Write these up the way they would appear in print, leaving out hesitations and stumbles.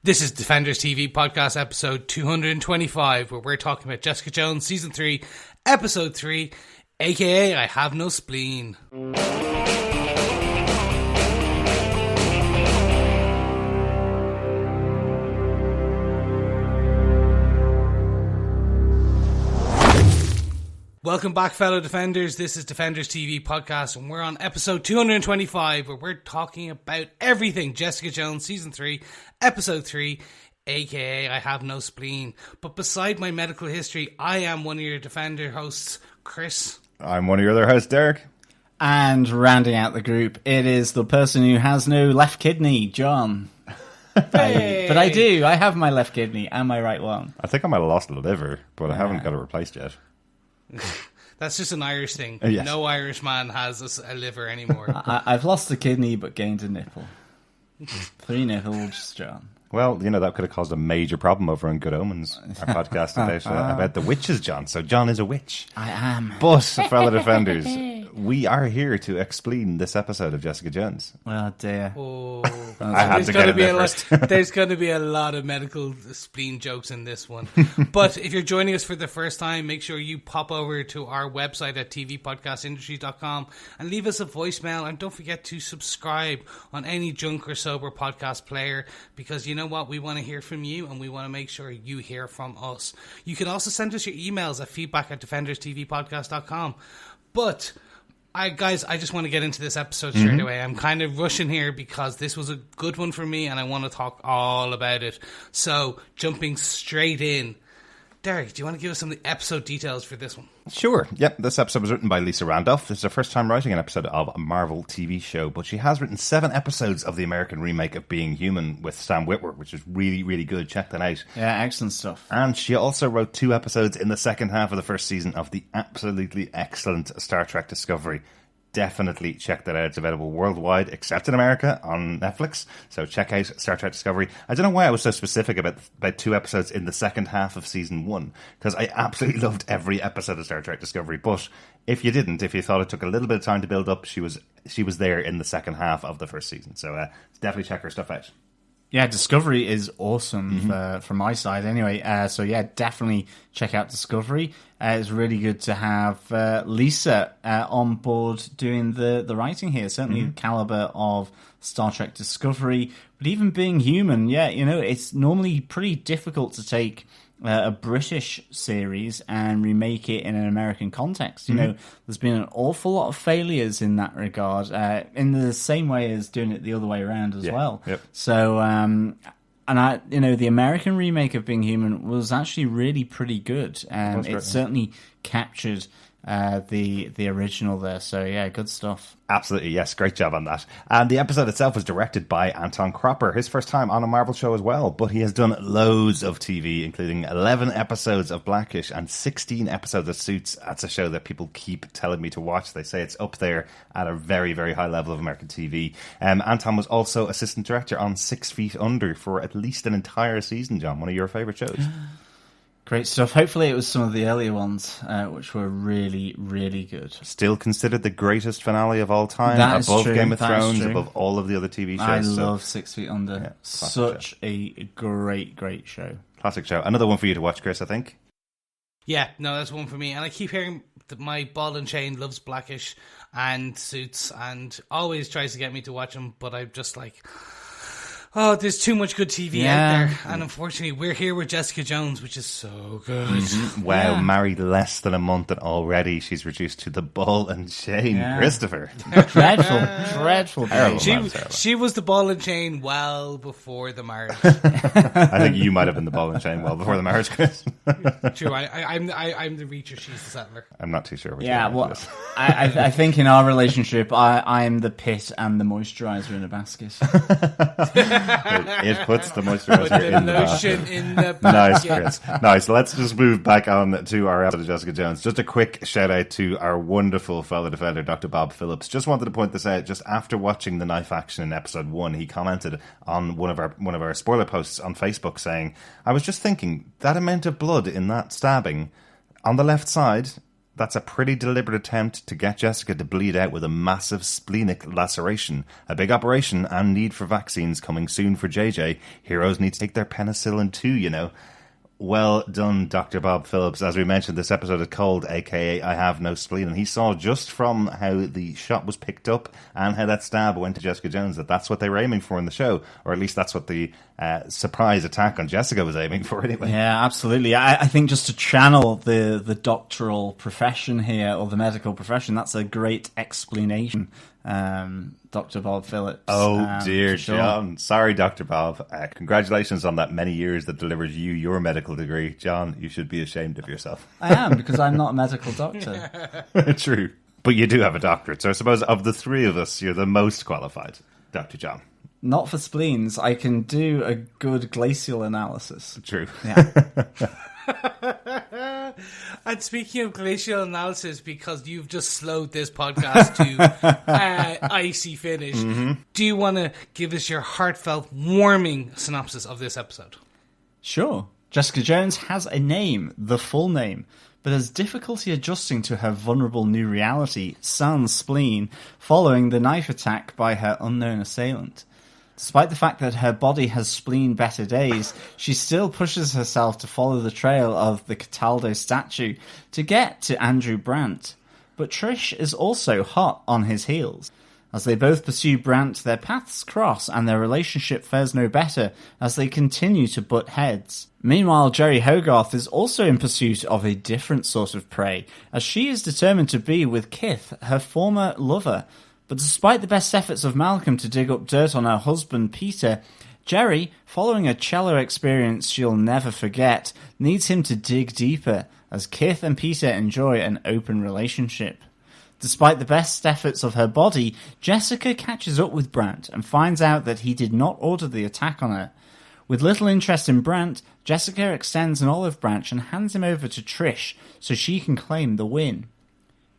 This is Defenders TV podcast episode 225, where we're talking about Jessica Jones season 3, episode 3, aka I Have No Spleen. Welcome back, fellow Defenders. This is Defenders TV podcast, and we're on episode 225, where we're talking about everything Jessica Jones season 3, episode 3, aka I Have No Spleen. But beside my medical history, I am one of your Defender hosts, Chris. I'm one of your other hosts, Derek. And rounding out the group, it is the person who has no left kidney, John. Hey. But I do. I have my left kidney and my right one. I think I might have lost a liver, but I haven't got it replaced yet. That's just an Irish thing. Yes. No Irish man has a liver anymore. I've lost a kidney but gained a nipple. 3 nipples, John. Well, you know, that could have caused a major problem over on Good Omens, our podcast about the witches, John. So John is a witch. I am. But, fellow Defenders, we are here to explain this episode of Jessica Jones. Oh, dear. Oh, I had to get in there first. There's going to be a lot of medical spleen jokes in this one. But if you're joining us for the first time, make sure you pop over to our website at tvpodcastindustries.com and leave us a voicemail. And don't forget to subscribe on any junk or sober podcast player, because you know what? We want to hear from you, and we want to make sure you hear from us. You can also send us your emails at feedback@defenderstvpodcast.com. But I just want to get into this episode straight away. I'm kind of rushing here because this was a good one for me and I want to talk all about it. So, jumping straight in. Derek, do you want to give us some of the episode details for this one? Sure. Yep, this episode was written by Lisa Randolph. This is her first time writing an episode of a Marvel TV show, but she has written 7 episodes of the American remake of Being Human with Sam Witwer, which is really, really good. Check that out. Yeah, excellent stuff. And she also wrote 2 episodes in the second half of the first season of the absolutely excellent Star Trek Discovery. Definitely check that out. It's available worldwide, except in America, on Netflix. So check out Star Trek Discovery. I don't know why I was so specific about 2 episodes in the second half of season 1, because I absolutely loved every episode of Star Trek Discovery. But if you didn't, if you thought it took a little bit of time to build up, she was there in the second half of the first season. So definitely check her stuff out. Yeah, Discovery is awesome from my side anyway. So yeah, definitely check out Discovery. It's really good to have Lisa on board doing the writing here. Certainly the caliber of Star Trek Discovery. But even Being Human, yeah, you know, it's normally pretty difficult to take a British series and remake it in an American context. You know, there's been an awful lot of failures in that regard, in the same way as doing it the other way around as well. Yep. So, the American remake of Being Human was actually really pretty good. It certainly captured the original there. So yeah, good stuff. Absolutely, yes. Great job on that. And the episode itself was directed by Anton Cropper, his first time on a Marvel show as well, but he has done loads of TV, including 11 episodes of Blackish and 16 episodes of Suits. That's a show that people keep telling me to watch. They say it's up there at a very, very high level of American TV. Anton was also assistant director on 6 Feet Under for at least an entire season, John, one of your favourite shows. Great stuff. Hopefully it was some of the earlier ones, which were really, really good. Still considered the greatest finale of all time. That above is true. Game of Thrones, above all of the other TV shows. I love 6 Feet Under. Yeah, such a great, great show. Classic show. Another one for you to watch, Chris, I think. Yeah, no, that's one for me. And I keep hearing that my ball and chain loves Blackish and Suits and always tries to get me to watch them, but I'm just like, oh, there's too much good TV out there. And unfortunately, we're here with Jessica Jones, which is so good. Wow, married less than a month and already she's reduced to the ball and chain. Christopher. Dreadful. She was the ball and chain well before the marriage. I think you might have been the ball and chain well before the marriage, Chris. True, I'm the reacher, she's the settler. I'm not too sure. I think in our relationship, I'm the pit and the moisturiser in a basket. It puts the moisturizer in the lotion in the basket. Nice, Chris. Nice. Let's just move back on to our episode of Jessica Jones. Just a quick shout out to our wonderful fellow defender, Dr. Bob Phillips. Just wanted to point this out. Just after watching the knife action in episode 1, he commented on one of our spoiler posts on Facebook saying, "I was just thinking that amount of blood in that stabbing on the left side, That's a pretty deliberate attempt to get Jessica to bleed out with a massive splenic laceration. A big operation and need for vaccines coming soon for JJ. Heroes need to take their penicillin too, you know. Well done, Dr. Bob Phillips. As we mentioned, this episode is called aka I Have No Spleen, and he saw just from how the shot was picked up and how that stab went to Jessica Jones that that's what they were aiming for in the show, or at least that's what the surprise attack on Jessica was aiming for anyway. Yeah, absolutely. I think just to channel the doctoral profession here, or the medical profession, that's a great explanation. Dr. Bob Phillips. Oh dear, sure. John. Sorry, Dr. Bob. Congratulations on that many years that delivers you your medical degree. John, you should be ashamed of yourself. I am, because I'm not a medical doctor. True. But you do have a doctorate, so I suppose of the three of us, you're the most qualified, Dr. John. Not for spleens. I can do a good glacial analysis. True. Yeah. And speaking of glacial analysis, because you've just slowed this podcast to icy finish, do you want to give us your heartfelt, warming synopsis of this episode? Sure. Jessica Jones has a name, the full name, but has difficulty adjusting to her vulnerable new reality, sans spleen, following the knife attack by her unknown assailant. Despite the fact that her body has spleen better days, she still pushes herself to follow the trail of the Cataldo statue to get to Andrew Brandt. But Trish is also hot on his heels. As they both pursue Brandt, their paths cross and their relationship fares no better as they continue to butt heads. Meanwhile, Jerry Hogarth is also in pursuit of a different sort of prey, as she is determined to be with Kith, her former lover. But despite the best efforts of Malcolm to dig up dirt on her husband, Peter, Jerry, following a cello experience she'll never forget, needs him to dig deeper, as Kith and Peter enjoy an open relationship. Despite the best efforts of her body, Jessica catches up with Brandt and finds out that he did not order the attack on her. With little interest in Brandt, Jessica extends an olive branch and hands him over to Trish so she can claim the win.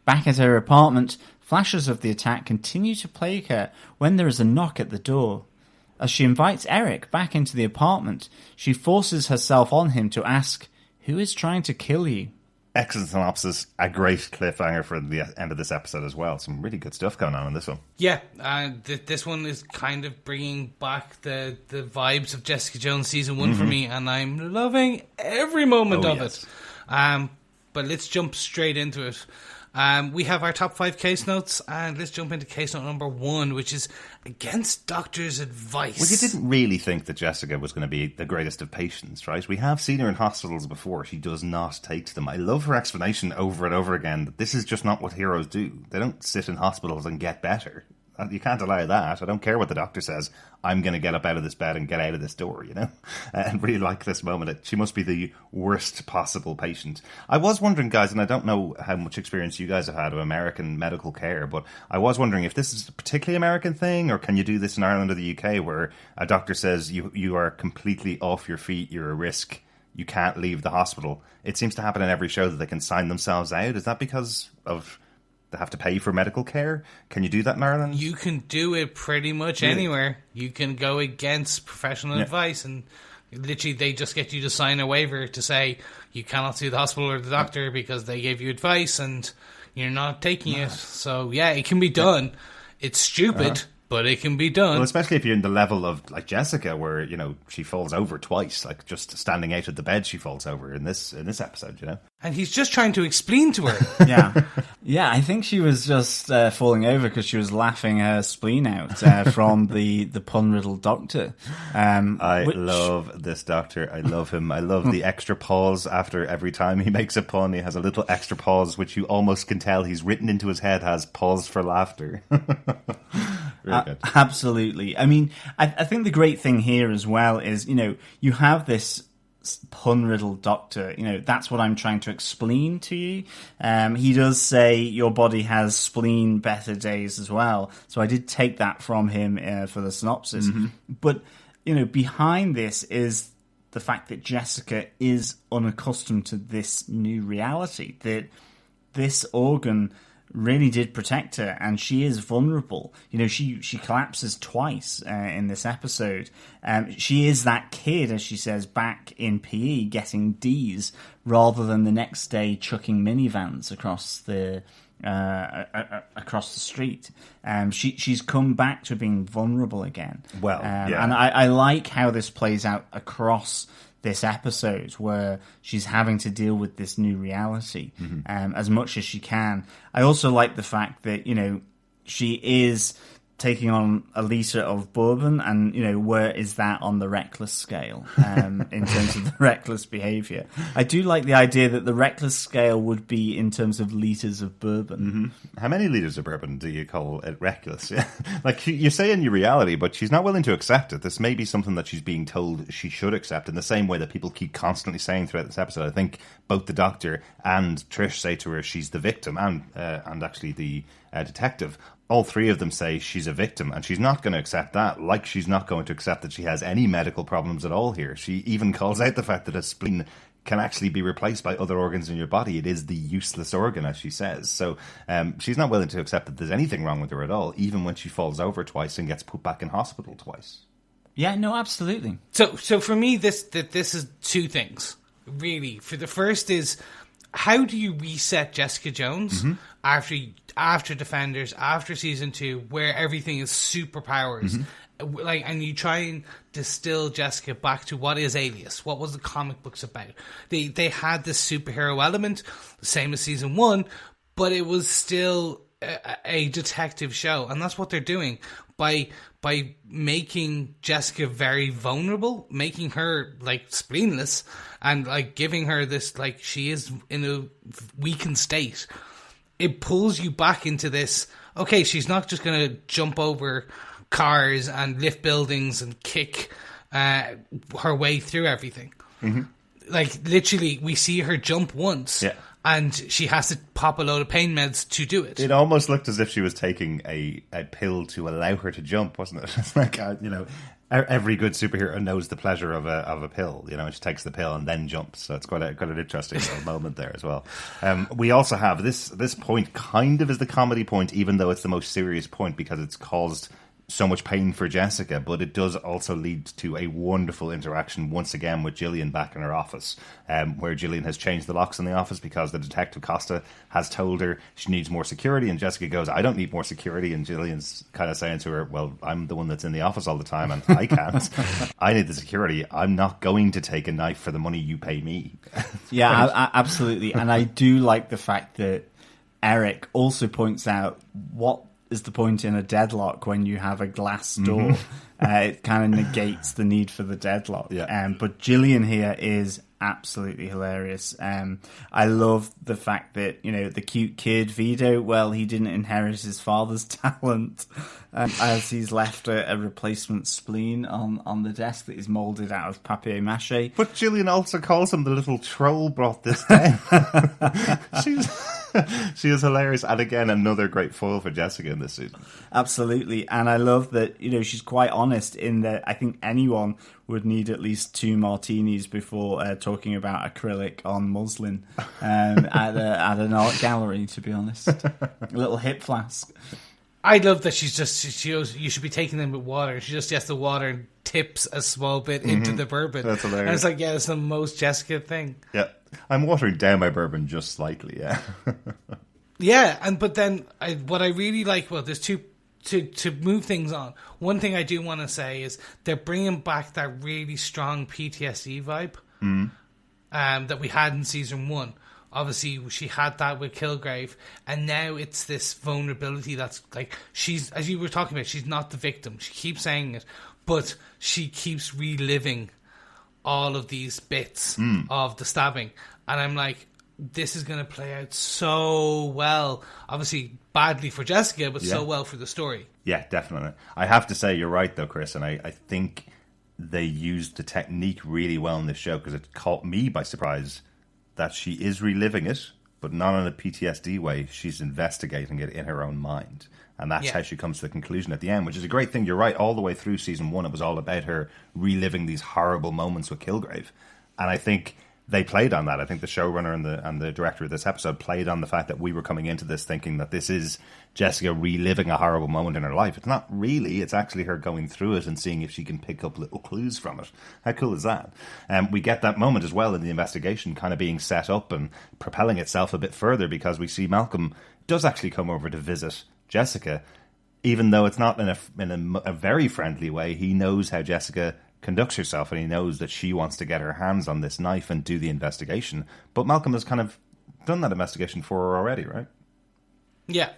Back at her apartment, flashes of the attack continue to plague her when there is a knock at the door. As she invites Eric back into the apartment, she forces herself on him to ask, "Who is trying to kill you?" Excellent synopsis. A great cliffhanger for the end of this episode as well. Some really good stuff going on in this one. Yeah, this one is kind of bringing back the vibes of Jessica Jones season 1 for me, and I'm loving every moment of it. But let's jump straight into it. We have our top 5 case notes, and let's jump into case note number 1, which is against doctor's advice. Well, you didn't really think that Jessica was going to be the greatest of patients, right? We have seen her in hospitals before. She does not take to them. I love her explanation over and over again that this is just not what heroes do. They don't sit in hospitals and get better. You can't allow that. I don't care what the doctor says. I'm going to get up out of this bed and get out of this door, you know? And really like this moment. She must be the worst possible patient. I was wondering, guys, and I don't know how much experience you guys have had of American medical care, but I was wondering if this is a particularly American thing, or can you do this in Ireland or the UK, where a doctor says you are completely off your feet, you're a risk, you can't leave the hospital. It seems to happen in every show that they can sign themselves out. Is that because of... they have to pay for medical care? Can you do that in Ireland? You can do it pretty much anywhere. You can go against professional advice, and literally they just get you to sign a waiver to say you cannot sue the hospital or the doctor because they gave you advice and you're not taking it. So yeah, it can be done. It's stupid, but it can be done. Well, especially if you're in the level of like Jessica, where, you know, she falls over twice, like just standing out of the bed she falls over in this episode, you know. And he's just trying to explain to her. Yeah, I think she was just falling over because she was laughing her spleen out from the pun-riddled doctor. I love this doctor. I love him. I love the extra pause after every time he makes a pun. He has a little extra pause, which you almost can tell he's written into his head has pause for laughter. Really good. Absolutely. I mean, I think the great thing here as well is, you know, you have this pun-riddled doctor. You know, that's what I'm trying to explain to you. He does say your body has spleen better days as well. So I did take that from him for the synopsis. But, you know, behind this is the fact that Jessica is unaccustomed to this new reality, that this organ really did protect her, and she is vulnerable. You know, she collapses twice in this episode. She is that kid, as she says, back in PE getting D's rather than the next day chucking minivans across the street. She's come back to being vulnerable again. Well, yeah. And I like how this plays out across this episode, where she's having to deal with this new reality as much as she can. I also like the fact that, you know, she is taking on a liter of bourbon, and, you know, where is that on the reckless scale in terms of the reckless behavior? I do like the idea that the reckless scale would be in terms of liters of bourbon. How many liters of bourbon do you call it reckless? Yeah. Like, you say in your reality, but she's not willing to accept it. This may be something that she's being told she should accept, in the same way that people keep constantly saying throughout this episode. I think both the Doctor and Trish say to her she's the victim, and actually the detective. All three of them say she's a victim, and she's not going to accept that, like she's not going to accept that she has any medical problems at all here. She even calls out the fact that a spleen can actually be replaced by other organs in your body. It is the useless organ, as she says. So she's not willing to accept that there's anything wrong with her at all, even when she falls over twice and gets put back in hospital twice. Yeah, no, absolutely. So for me, this is two things, really. For the first is, how do you reset Jessica Jones after Defenders, after season 2, where everything is superpowers, and you try and distill Jessica back to what is Alias, what was the comic books about? They had this superhero element, the same as season 1, but it was still a detective show, and that's what they're doing by making Jessica very vulnerable, making her like spleenless, and like giving her this, like, she is in a weakened state. It pulls you back into this, okay, she's not just going to jump over cars and lift buildings and kick her way through everything. Like, literally, we see her jump once, and she has to pop a load of pain meds to do it. It almost looked as if she was taking a pill to allow her to jump, wasn't it? It's like, you know, every good superhero knows the pleasure of a pill, you know, and she takes the pill and then jumps. So it's quite an interesting little moment there as well. We also have this point kind of is the comedy point, even though it's the most serious point, because it's caused so much pain for Jessica, but it does also lead to a wonderful interaction once again with Gillian back in her office, where Gillian has changed the locks in the office because the detective Costa has told her she needs more security, and Jessica goes, I don't need more security, and Gillian's kind of saying to her, well, I'm the one that's in the office all the time and I can't. I need the security. I'm not going to take a knife for the money you pay me. Yeah, absolutely. And I do like the fact that Eric also points out what is the point in a deadlock when you have a glass door. It kind of negates the need for the deadlock. But Gillian here is absolutely hilarious. I love the fact that, you know, the cute kid Vito, well, he didn't inherit his father's talent, as he's left a replacement spleen on the desk that is moulded out of papier-mâché. But Gillian also calls him the little troll brought this down. She is hilarious, and again, another great foil for Jessica in this season. Absolutely, and I love that, you know, she's quite honest in that I think anyone would need at least 2 martinis before talking about acrylic on muslin at an art gallery, to be honest. A little hip flask. I love that she goes, you should be taking them with water. She just gets the water and tips a small bit into the bourbon. That's hilarious. And it's like, yeah, it's the most Jessica thing. Yeah. I'm watering down my bourbon just slightly, yeah. Yeah, but then what I really like, well, there's two, to move things on. One thing I do want to say is they're bringing back that really strong PTSD vibe that we had in season 1. Obviously, she had that with Kilgrave, and now it's this vulnerability that's like, she's, as you were talking about, she's not the victim. She keeps saying it, but she keeps reliving all of these bits of the stabbing. And I'm like, this is going to play out so well. Obviously, badly for Jessica, but so well for the story. Yeah, definitely. I have to say, you're right, though, Chris, and I think they used the technique really well in this show, because it caught me by surprise that she is reliving it, but not in a PTSD way. She's investigating it in her own mind. And that's how she comes to the conclusion at the end, which is a great thing. You're right, all the way through season 1, it was all about her reliving these horrible moments with Kilgrave. And I think they played on that. I think the showrunner and the director of this episode played on the fact that we were coming into this thinking that this is Jessica reliving a horrible moment in her life. It's not really. It's actually her going through it and seeing if she can pick up little clues from it. How cool is that? We get that moment as well in the investigation kind of being set up and propelling itself a bit further, because we see Malcolm does actually come over to visit Jessica, even though it's not in a very friendly way. He knows how Jessica conducts herself, and he knows that she wants to get her hands on this knife and do the investigation. But Malcolm has kind of done that investigation for her already, right? Yeah.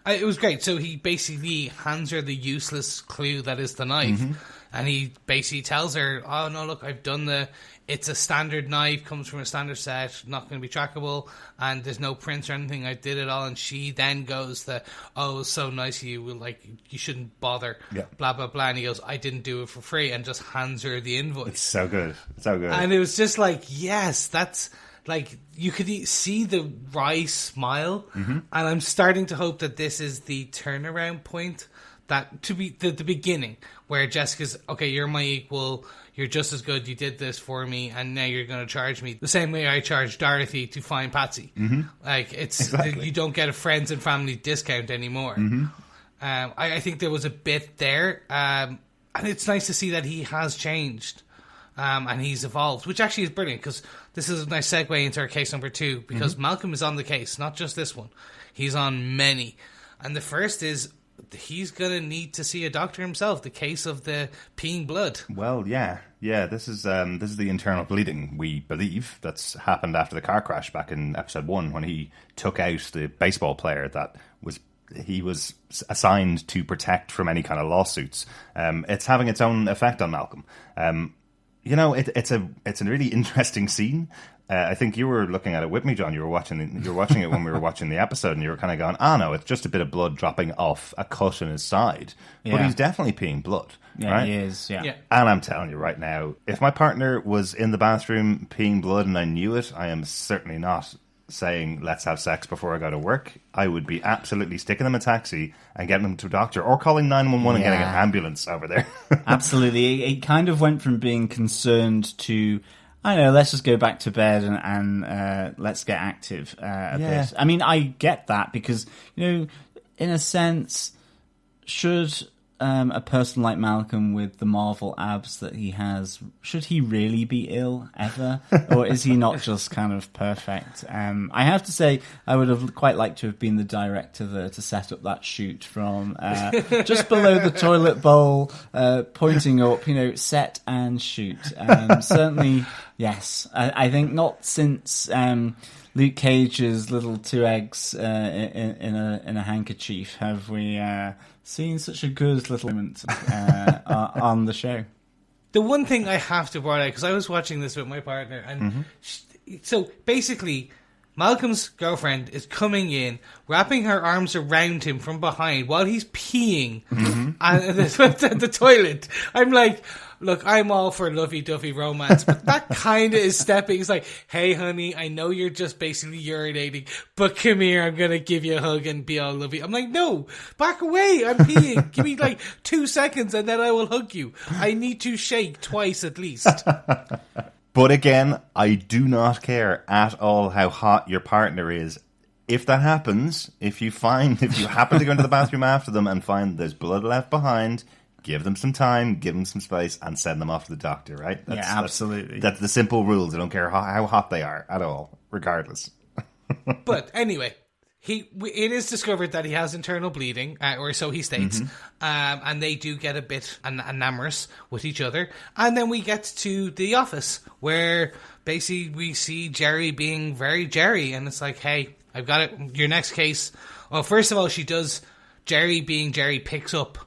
It was great. So he basically hands her the useless clue that is the knife. Mm-hmm. And he basically tells her, oh, no, look, I've done it's a standard knife, comes from a standard set, not going to be trackable, and there's no prints or anything. I did it all. And she then goes, oh, it's so nice of you. Like, you shouldn't bother, blah, blah, blah. And he goes, I didn't do it for free, and just hands her the invoice. It's so good. So good. And it was just like, yes, that's... Like, you could see the wry smile, and I'm starting to hope that this is the turnaround point, that to be the beginning, where Jessica's, okay, you're my equal, you're just as good, you did this for me, and now you're going to charge me the same way I charged Dorothy to find Patsy. Mm-hmm. Like, it's exactly. You don't get a friends and family discount anymore. Mm-hmm. I think there was a bit there, and it's nice to see that he has changed. And he's evolved, which actually is brilliant, because this is a nice segue into our case number 2, because Malcolm is on the case, not just this one. He's on many. And the first is he's going to need to see a doctor himself, the case of the peeing blood. Well, yeah. This is the internal bleeding, we believe, that's happened after the car crash back in episode 1, when he took out the baseball player that he was assigned to protect from any kind of lawsuits. It's having its own effect on Malcolm. It's a really interesting scene. I think you were looking at it with me, John. You were watching it when we were watching the episode, and you were kind of going, no, it's just a bit of blood dropping off a cut in his side. Yeah. But he's definitely peeing blood, right? He is, yeah. And I'm telling you right now, if my partner was in the bathroom peeing blood and I knew it, I am certainly not saying let's have sex before I go to work. I would be absolutely sticking them a taxi and getting them to a doctor, or calling 911 and getting an ambulance over there. Absolutely. It kind of went from being concerned to, I don't know, let's just go back to bed and let's get active a bit. I mean, I get that, because, in a sense, should a person like Malcolm with the Marvel abs that he has, should he really be ill ever? Or is he not just kind of perfect? I have to say, I would have quite liked to have been the director there to set up that shoot from just below the toilet bowl, pointing up, set and shoot. Certainly, yes. I think not since Luke Cage's little 2 eggs in a handkerchief have we seen such a good little moment on the show. The one thing I have to point out, because I was watching this with my partner, and so basically Malcolm's girlfriend is coming in, wrapping her arms around him from behind while he's peeing at the toilet. I'm like, look, I'm all for lovey-dovey romance, but that kind of is stepping. It's like, hey, honey, I know you're just basically urinating, but come here, I'm going to give you a hug and be all lovey. I'm like, no, back away, I'm peeing. Give me like 2 seconds and then I will hug you. I need to shake twice at least. But again, I do not care at all how hot your partner is. If that happens, if you happen to go into the bathroom after them and find there's blood left behind, give them some time, give them some space, and send them off to the doctor, right? Absolutely. That's the simple rules. I don't care how hot they are at all, regardless. But anyway, it is discovered that he has internal bleeding, or so he states, and they do get a bit enamorous with each other. And then we get to the office, where basically we see Jerry being very Jerry, and it's like, hey, I've got it. Your next case. Well, first of all, Jerry being Jerry picks up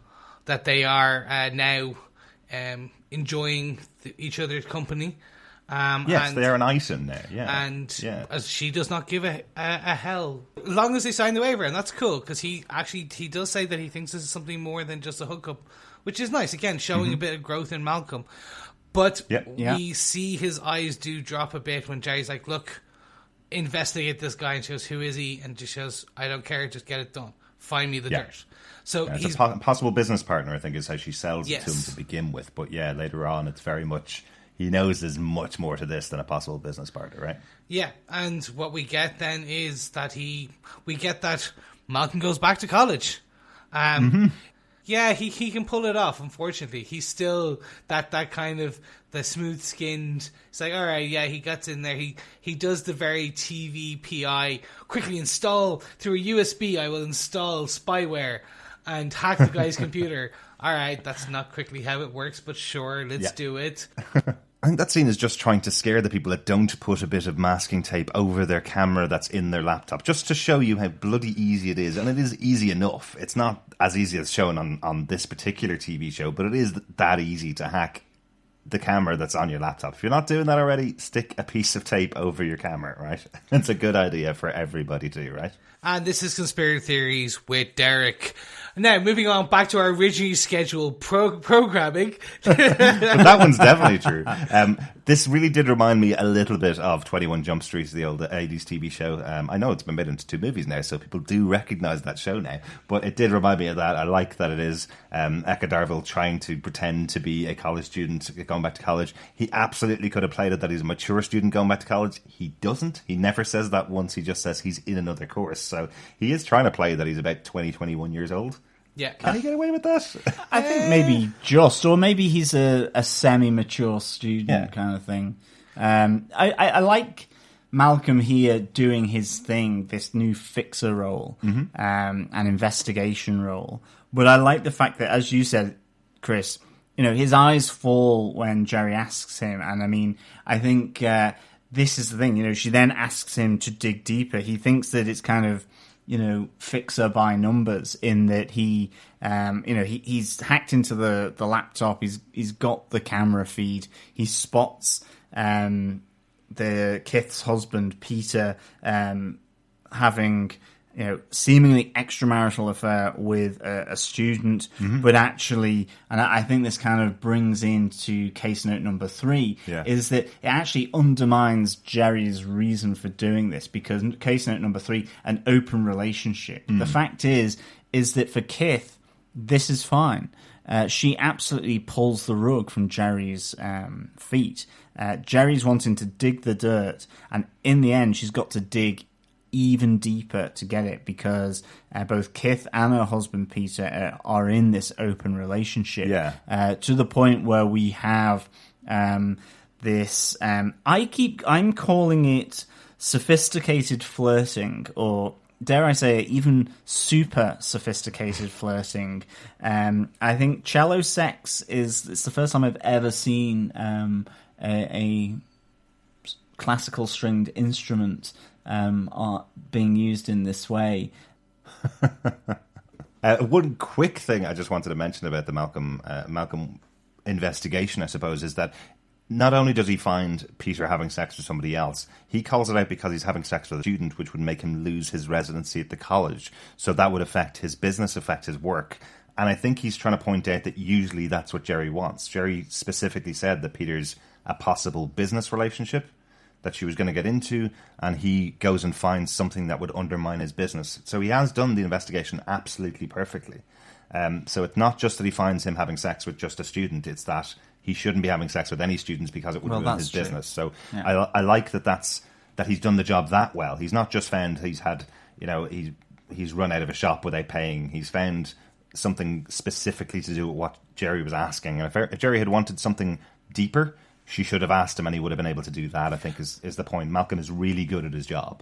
that they are now enjoying each other's company. Yes, they are an item there. Yeah, and as she does not give a hell, as long as they sign the waiver, and that's cool, because he does say that he thinks this is something more than just a hookup, which is nice. Again, showing a bit of growth in Malcolm. But we see his eyes do drop a bit when Jerry's like, "Look, investigate this guy," and she goes, "Who is he?" And she says, "I don't care, just get it done. Find me the dirt." So he's a possible business partner, I think, is how she sells it to him to begin with. But later on, it's very much, he knows there's much more to this than a possible business partner, right? Yeah, and what we get then is that Malcolm goes back to college. Yeah, he can pull it off. Unfortunately, he's still that kind of the smooth skinned. It's like, all right, yeah, he gets in there. He does the very TV PI quickly install through a USB. I will install spyware and hack the guy's computer. All right, that's not quickly how it works, but sure, let's do it. I think that scene is just trying to scare the people that don't put a bit of masking tape over their camera that's in their laptop, just to show you how bloody easy it is. And it is easy enough. It's not as easy as shown on this particular TV show, but it is that easy to hack the camera that's on your laptop. If you're not doing that already, stick a piece of tape over your camera, right? It's a good idea for everybody to do, right? And this is Conspiracy Theories with Derek. Now, moving on back to our originally scheduled programming. But that one's definitely true. This really did remind me a little bit of 21 Jump Street, the old 80s TV show. I know it's been made into 2 movies now, so people do recognise that show now. But it did remind me of that. I like that it is Eka Darville trying to pretend to be a college student going back to college. He absolutely could have played it that he's a mature student going back to college. He doesn't. He never says that once. He just says he's in another course. So he is trying to play that he's about 20, 21 years old. Yeah. Can he get away with that? I think maybe just, or maybe he's a semi-mature student kind of thing. I like Malcolm here doing his thing, this new fixer role, an investigation role. But I like the fact that, as you said, Chris, his eyes fall when Jerry asks him. And I mean, I think this is the thing, she then asks him to dig deeper. He thinks that it's kind of, fixer by numbers in that he's hacked into the laptop. He's got the camera feed. He spots the Kith's husband, Peter, having seemingly extramarital affair with a student, but actually, and I think this kind of brings into case note number 3, is that it actually undermines Jerry's reason for doing this, because case note number 3, an open relationship. The fact is that for Kith, this is fine. She absolutely pulls the rug from Jerry's feet. Jerry's wanting to dig the dirt, and in the end, she's got to dig even deeper to get it, because both Kith and her husband Peter are in this open relationship, to the point where we have this I'm calling it sophisticated flirting, or dare I say even super sophisticated flirting. I think cello sex it's the first time I've ever seen a classical stringed instrument are being used in this way. One quick thing I just wanted to mention about the Malcolm investigation, I suppose, is that not only does he find Peter having sex with somebody else, he calls it out because he's having sex with a student, which would make him lose his residency at the college. So that would affect his business, affect his work. And I think he's trying to point out that usually that's what Jerry wants. Jerry specifically said that Peter's a possible business relationship that she was going to get into, and he goes and finds something that would undermine his business. So he has done the investigation absolutely perfectly. So it's not just that he finds him having sex with just a student, it's that he shouldn't be having sex with any students because it would ruin his business. So I like that he's done the job that well. He's not just found he's had, he's run out of a shop without paying. He's found something specifically to do with what Jerry was asking. And if Jerry had wanted something deeper, she should have asked him, and he would have been able to do that, I think, is the point. Malcolm is really good at his job.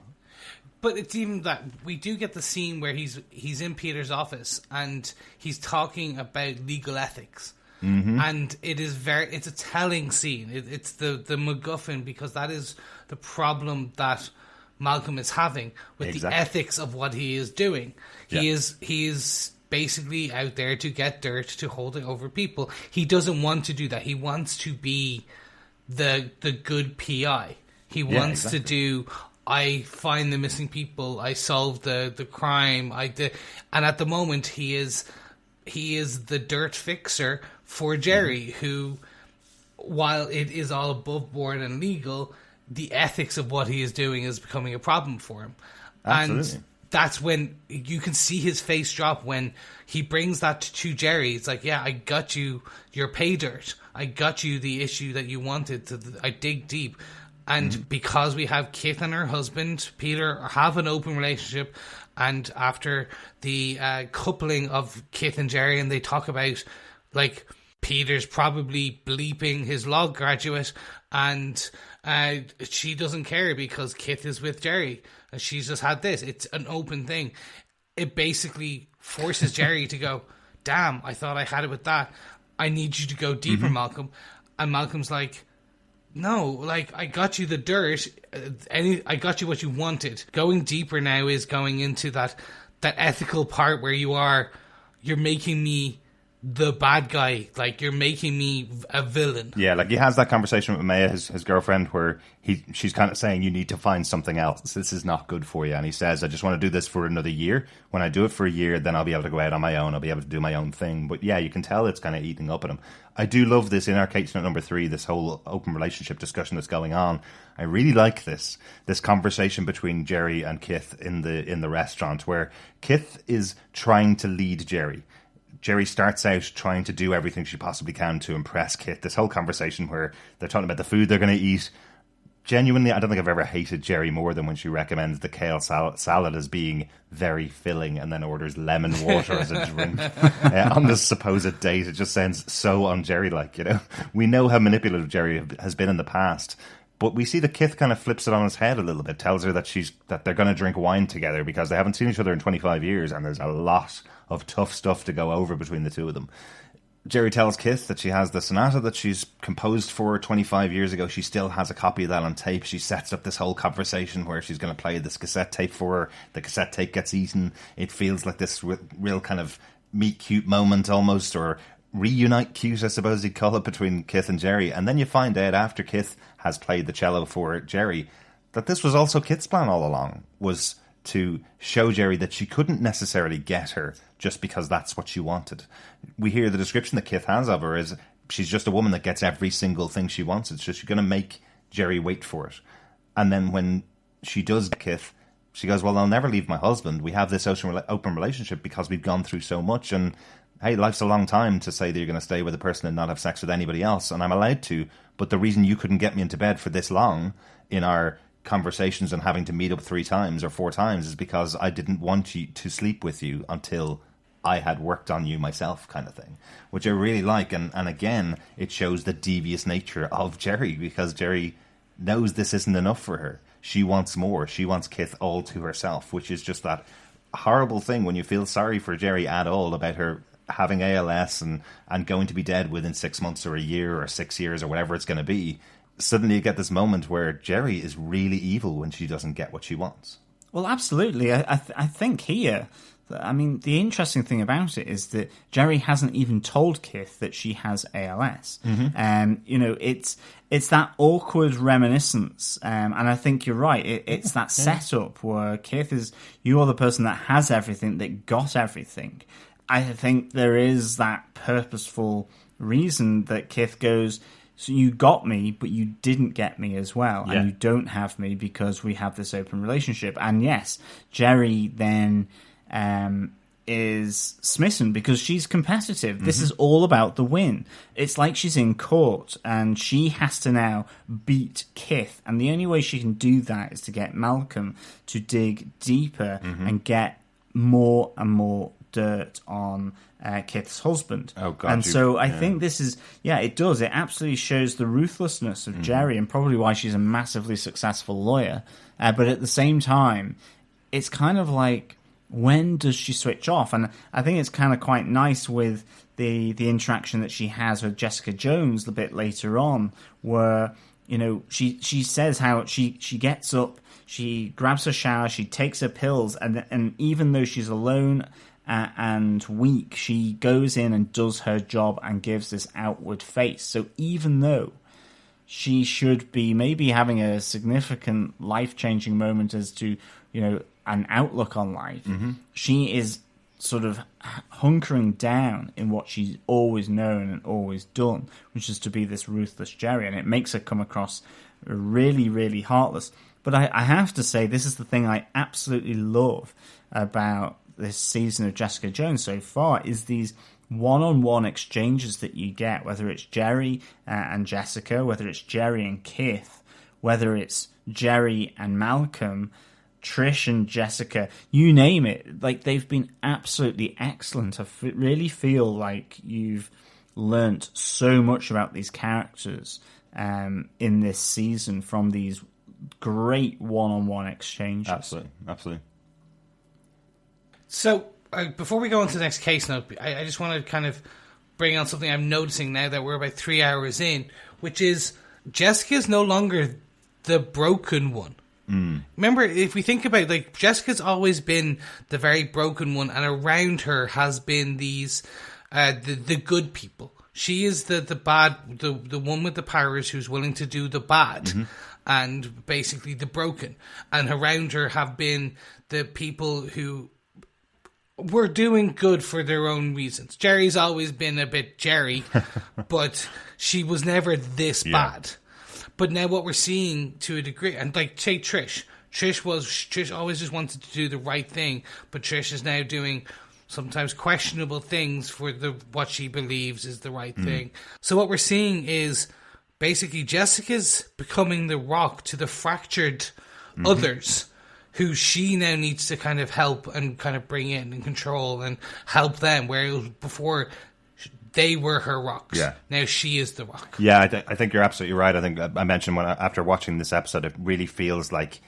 But it's even that we do get the scene where he's in Peter's office and he's talking about legal ethics. And it's a telling scene. It's the MacGuffin, because that is the problem that Malcolm is having with the ethics of what he is doing. He is basically out there to get dirt, to hold it over people. He doesn't want to do that. He wants to be the good PI. He wants to do, I find the missing people, I solve the crime, and at the moment he is the dirt fixer for Jerry, who, while it is all above board and legal, the ethics of what he is doing is becoming a problem for him. Absolutely. And that's when you can see his face drop when he brings that to Jerry. It's like, yeah, I got you your pay dirt. I got you the issue that you wanted. I dig deep. And because we have Kit and her husband, Peter, have an open relationship, and after the coupling of Kit and Jerry, and they talk about, like, Peter's probably bleeping his law graduate, and she doesn't care because Kit is with Jerry. And she's just had this. It's an open thing. It basically forces Jerry to go, damn, I thought I had it with that. I need you to go deeper, Malcolm. And Malcolm's like, no, like, I got you the dirt. I got you what you wanted. Going deeper now is going into that ethical part where you're making me the bad guy, like, you're making me a villain. Yeah, like, he has that conversation with Maya, his girlfriend, where she's kind of saying, you need to find something else. This is not good for you. And he says, I just want to do this for another year. When I do it for a year, then I'll be able to go out on my own. I'll be able to do my own thing. But yeah, you can tell it's kind of eating up at him. I do love this in our Case Note number 3, this whole open relationship discussion that's going on. I really like this conversation between Jerry and Kith in the restaurant, where Kith is trying to lead Jerry. Jerry starts out trying to do everything she possibly can to impress Kit. This whole conversation where they're talking about the food they're going to eat. Genuinely, I don't think I've ever hated Jerry more than when she recommends the kale salad as being very filling, and then orders lemon water as a drink on this supposed date. It just sounds so un-Jerry-like, you know. We know how manipulative Jerry has been in the past, but we see that Kith kind of flips it on his head a little bit, tells her that they're going to drink wine together because they haven't seen each other in 25 years, and there's a lot of tough stuff to go over between the two of them. Jerry tells Kith that she has the sonata that she's composed for 25 years ago. She still has a copy of that on tape. She sets up this whole conversation where she's going to play this cassette tape for her. The cassette tape gets eaten. It feels like this real kind of meet cute moment almost, or reunite cute, I suppose you'd call it, between Kith and Jerry. And then you find out after Kith has played the cello for Jerry that this was also Kith's plan all along, was to show Jerry that she couldn't necessarily get her just because that's what she wanted. We hear the description that Kith has of her is she's just a woman that gets every single thing she wants. It's just she's going to make Jerry wait for it. And then when she does get Kith, she goes, well, I'll never leave my husband. We have this open relationship because we've gone through so much. And hey, life's a long time to say that you're going to stay with a person and not have sex with anybody else. And I'm allowed to. But the reason you couldn't get me into bed for this long in our conversations and having to meet up 3 times or 4 times is because I didn't want you to sleep with you until I had worked on you myself, kind of thing, which I really like. And again, it shows the devious nature of Jerry, because Jerry knows this isn't enough for her. She wants more. She wants Kith all to herself, which is just that horrible thing when you feel sorry for Jerry at all about her having ALS and going to be dead within 6 months or a year or 6 years or whatever it's going to be. Suddenly you get this moment where Jerry is really evil when she doesn't get what she wants. Well, absolutely. I think here, I mean, the interesting thing about it is that Jerry hasn't even told Kith that she has ALS. You know, it's that awkward reminiscence. And I think you're right. It's that setup where Kith is, you are the person that has everything, that got everything. I think there is that purposeful reason that Kith goes, so you got me, but you didn't get me as well. Yeah. And you don't have me because we have this open relationship. And yes, Jerry then is smitten because she's competitive. This is all about the win. It's like she's in court and she has to now beat Kith. And the only way she can do that is to get Malcolm to dig deeper and get more and more dirt on Kith's husband. Oh, God. And so I think this is, it does. It absolutely shows the ruthlessness of Jerry and probably why she's a massively successful lawyer. But at the same time, it's kind of like, when does she switch off? And I think it's kind of quite nice with the interaction that she has with Jessica Jones a bit later on, where, you know, she says how she gets up, she grabs her shower, she takes her pills, and even though she's alone and weak, she goes in and does her job and gives this outward face. So even though she should be maybe having a significant life-changing moment as to, you know, an outlook on life, she is sort of hunkering down in what she's always known and always done, which is to be this ruthless Jerry, and it makes her come across really, really heartless. But I have to say, this is the thing I absolutely love about this season of Jessica Jones so far, is these one-on-one exchanges that you get, whether it's Jerry and Jessica, whether it's Jerry and Kith, whether it's Jerry and Malcolm, Trish and Jessica, you name it. Like, they've been absolutely excellent. I really feel like you've learnt so much about these characters in this season from these great one-on-one exchanges. Absolutely. So, before we go on to the next case note, I just want to kind of bring on something I'm noticing now that we're about 3 hours in, which is Jessica's no longer the broken one. Remember, if we think about, like, Jessica's always been the very broken one, and around her has been these the good people. She is the bad, the one with the powers who's willing to do the bad, and basically the broken. And around her have been the people who were doing good for their own reasons. Jerry's always been a bit Jerry, but she was never this bad. But now what we're seeing to a degree, and like, say Trish always just wanted to do the right thing, but Trish is now doing sometimes questionable things for what she believes is the right thing. So what we're seeing is basically Jessica's becoming the rock to the fractured others, who she now needs to kind of help and kind of bring in and control and help them, where it was before they were her rocks. Yeah. Now she is the rock. Yeah, I think you're absolutely right. I think I mentioned after watching this episode, it really feels like,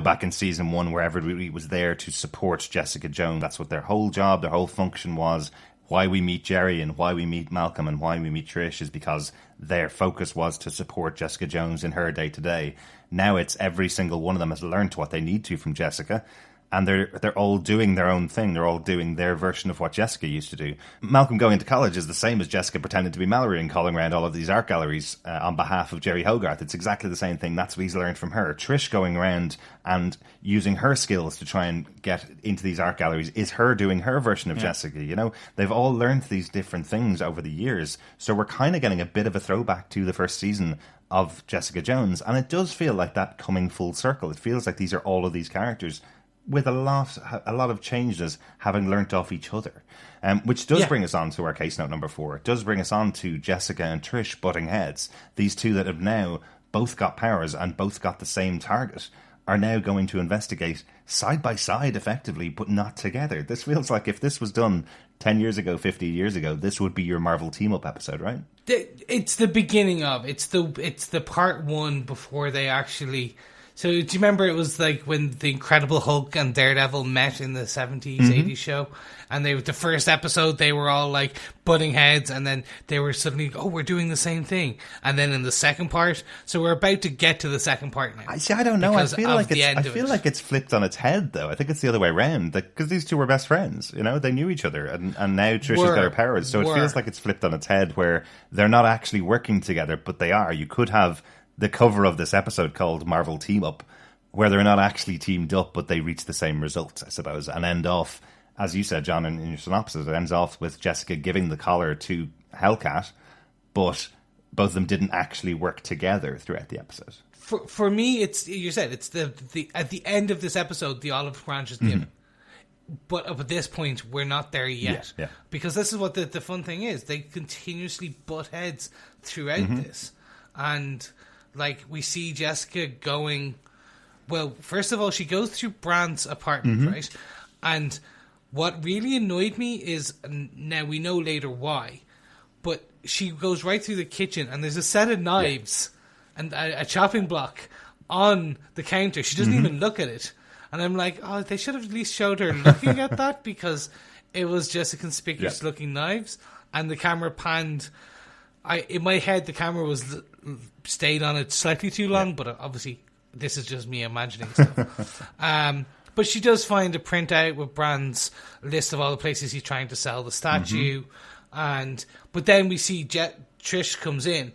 back in season 1 where everybody was there to support Jessica Jones. That's what their whole job, their whole function was. Why we meet Jerry and why we meet Malcolm and why we meet Trish is because their focus was to support Jessica Jones in her day-to-day. Now it's every single one of them has learned what they need to from Jessica, and they're all doing their own thing. They're all doing their version of what Jessica used to do. Malcolm going to college is the same as Jessica pretending to be Mallory and calling around all of these art galleries on behalf of Jerry Hogarth. It's exactly the same thing. That's what he's learned from her. Trish going around and using her skills to try and get into these art galleries is her doing her version of Jessica. They've all learned these different things over the years. So we're kind of getting a bit of a throwback to the first season of Jessica Jones. And it does feel like that coming full circle. It feels like these are all of these characters with a lot of changes having learnt off each other. Which does bring us on to our case note number 4. It does bring us on to Jessica and Trish butting heads. These two that have now both got powers and both got the same target are now going to investigate side by side effectively, but not together. This feels like if this was done 10 years ago, 50 years ago, this would be your Marvel team-up episode, right? It's the beginning of it's the part 1 before they actually. So do you remember it was like when the Incredible Hulk and Daredevil met in the 70s, 80s show? And the first episode, they were all like butting heads, and then they were suddenly, we're doing the same thing. And then in the second part, so we're about to get to the second part now. I don't know. I feel like it's flipped on its head, though. I think it's the other way around. Because these two were best friends, they knew each other, and now Trish has got her powers. So it feels like it's flipped on its head, where they're not actually working together, but they are. You could have the cover of this episode called Marvel Team Up, where they're not actually teamed up, but they reach the same results, I suppose, and end off, as you said, John, in your synopsis, it ends off with Jessica giving the collar to Hellcat, but both of them didn't actually work together throughout the episode. For me, it's the at the end of this episode, the olive branch is given. But up at this point, we're not there yet. Yeah. Because this is what the fun thing is. They continuously butt heads throughout this. And like, we see Jessica going, well, first of all, she goes through Brand's apartment, right? And what really annoyed me is, now we know later why, but she goes right through the kitchen and there's a set of knives and a chopping block on the counter. She doesn't even look at it. And I'm like, they should have at least showed her looking at that, because it was just a conspicuous looking knives. And the camera panned. In my head, the camera stayed on it slightly too long, but obviously this is just me imagining stuff. But she does find a printout with Brand's list of all the places he's trying to sell the statue. But then we see Trish comes in,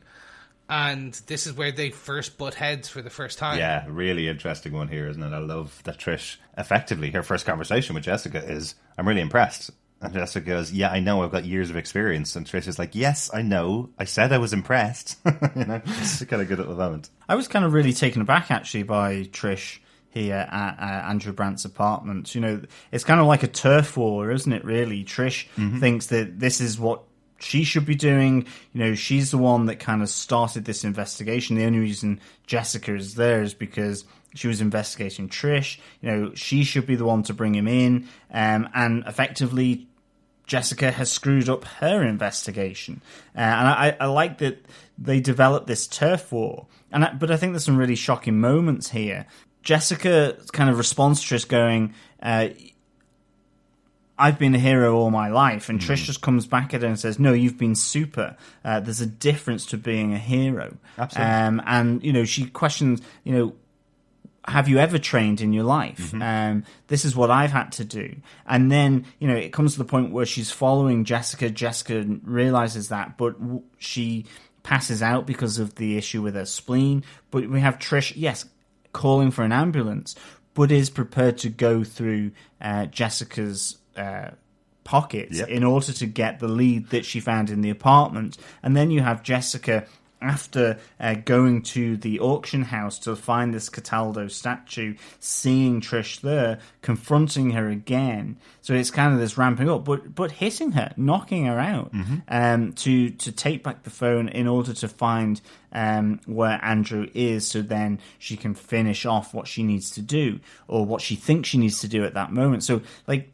and this is where they first butt heads for the first time. Yeah, really interesting one here, isn't it? I love that Trish, effectively, her first conversation with Jessica is, I'm really impressed. And Jessica goes, yeah, I know, I've got years of experience. And Trish is like, yes, I know. I said I was impressed. It's kind of good at the moment. I was kind of really taken aback, actually, by Trish here at Andrew Brandt's apartment. It's kind of like a turf war, isn't it, really? Trish thinks that this is what she should be doing. She's the one that kind of started this investigation. The only reason Jessica is there is because she was investigating Trish. She should be the one to bring him in. And effectively, Jessica has screwed up her investigation. And I like that they developed this turf war. But I think there's some really shocking moments here. Jessica kind of responds to Trish going, I've been a hero all my life. And Trish just comes back at her and says, no, you've been super. There's a difference to being a hero. Absolutely. And, she questions, have you ever trained in your life? This is what I've had to do. And then, it comes to the point where she's following Jessica. Jessica realizes that, but she passes out because of the issue with her spleen. But we have Trish, yes, calling for an ambulance, but is prepared to go through Jessica's pockets in order to get the lead that she found in the apartment. And then you have Jessica, after going to the auction house to find this Cataldo statue, seeing Trish there, confronting her again. So it's kind of this ramping up, but hitting her, knocking her out, to take back the phone in order to find where Andrew is, so then she can finish off what she needs to do, or what she thinks she needs to do at that moment. So,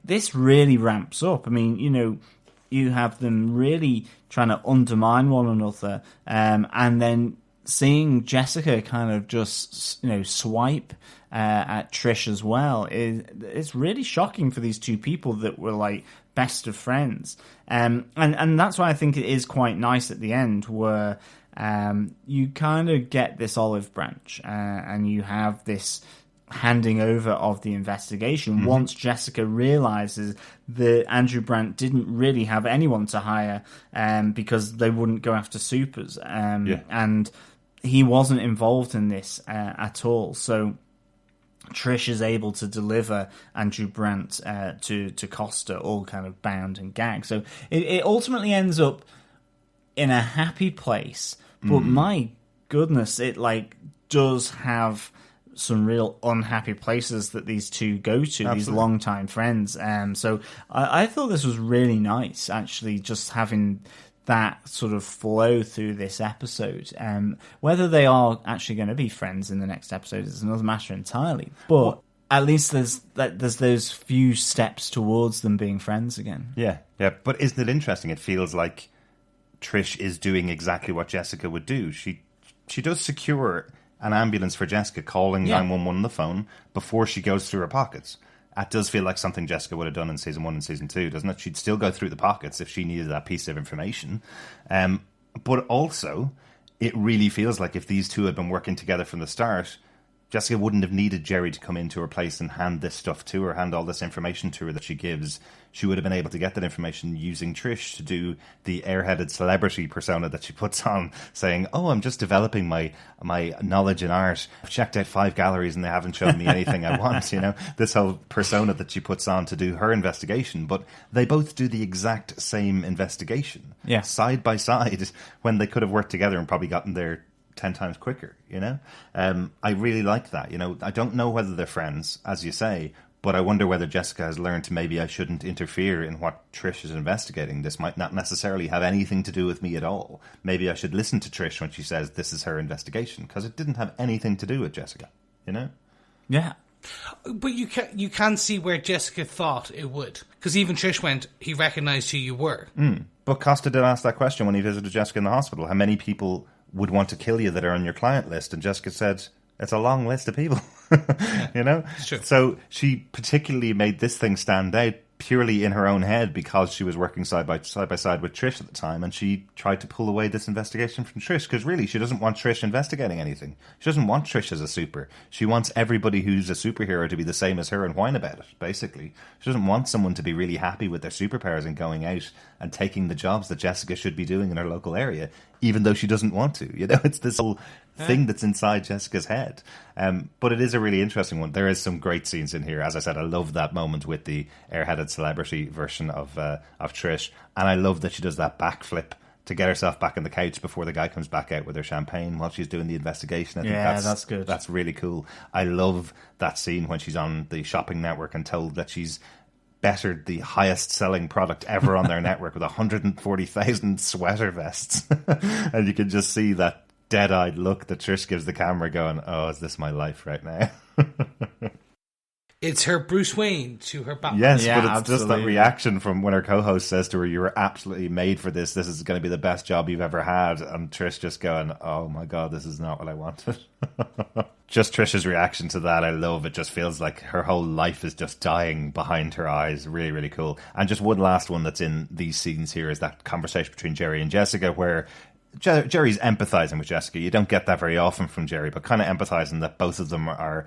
this really ramps up. I mean, you have them really trying to undermine one another, and then seeing Jessica kind of just swipe at Trish as well it's really shocking for these two people that were best of friends, and that's why I think it is quite nice at the end where you kind of get this olive branch, and you have this handing over of the investigation once Jessica realizes that Andrew Brandt didn't really have anyone to hire because they wouldn't go after supers, and he wasn't involved in this at all. So Trish is able to deliver Andrew Brandt to Costa, all kind of bound and gagged. So it ultimately ends up in a happy place, but my goodness, it does have some real unhappy places that these two go to. Absolutely. These longtime friends. So I thought this was really nice, actually, just having that sort of flow through this episode. Whether they are actually going to be friends in the next episode is another matter entirely. But at least there's those few steps towards them being friends again. Yeah. But isn't it interesting? It feels like Trish is doing exactly what Jessica would do. She does secure an ambulance for Jessica, calling 911 on the phone before she goes through her pockets. That does feel like something Jessica would have done in season 1 and season 2, doesn't it? She'd still go through the pockets if she needed that piece of information. But also, it really feels like if these two had been working together from the start, Jessica wouldn't have needed Jerry to come into her place and hand this stuff to her, hand all this information to her that she gives. She would have been able to get that information using Trish to do the airheaded celebrity persona that she puts on, saying, oh, I'm just developing my knowledge in art. I've checked out 5 galleries and they haven't shown me anything I want, this whole persona that she puts on to do her investigation. But they both do the exact same investigation, side by side, when they could have worked together and probably gotten there 10 times quicker, I really like that. I don't know whether they're friends, as you say, but I wonder whether Jessica has learned maybe I shouldn't interfere in what Trish is investigating. This might not necessarily have anything to do with me at all. Maybe I should listen to Trish when she says this is her investigation, because it didn't have anything to do with Jessica, Yeah. But you can see where Jessica thought it would, because even Trish went, he recognised who you were. But Costa did ask that question when he visited Jessica in the hospital. How many people would want to kill you that are on your client list? And Jessica said, it's a long list of people. It's true. So she particularly made this thing stand out purely in her own head because she was working side by side with Trish at the time, and she tried to pull away this investigation from Trish, because really she doesn't want Trish investigating anything. She doesn't want Trish as a super. She wants everybody who's a superhero to be the same as her and whine about it, basically. She doesn't want someone to be really happy with their superpowers and going out and taking the jobs that Jessica should be doing in her local area, even though she doesn't want to. It's this whole thing that's inside Jessica's head. But it is a really interesting one. There is some great scenes in here. As I said, I love that moment with the airheaded celebrity version of Trish, and I love that she does that backflip to get herself back on the couch before the guy comes back out with her champagne while she's doing the investigation. I think that's good. That's really cool. I love that scene when she's on the shopping network and told that she's bettered the highest selling product ever on their network with 140,000 sweater vests. And you can just see that dead-eyed look that Trish gives the camera going, oh, is this my life right now? It's her Bruce Wayne to her Batman. Yes, but it's absolutely. Just that reaction from when her co-host says to her, you were absolutely made for this. This is going to be the best job you've ever had. And Trish just going, oh my God, this is not what I wanted. Just Trish's reaction to that, I love. It just feels like her whole life is just dying behind her eyes. Really, really cool. And just one last one that's in these scenes here is that conversation between Jerry and Jessica where Jerry's empathizing with Jessica. You don't get that very often from Jerry, but kind of empathizing that both of them are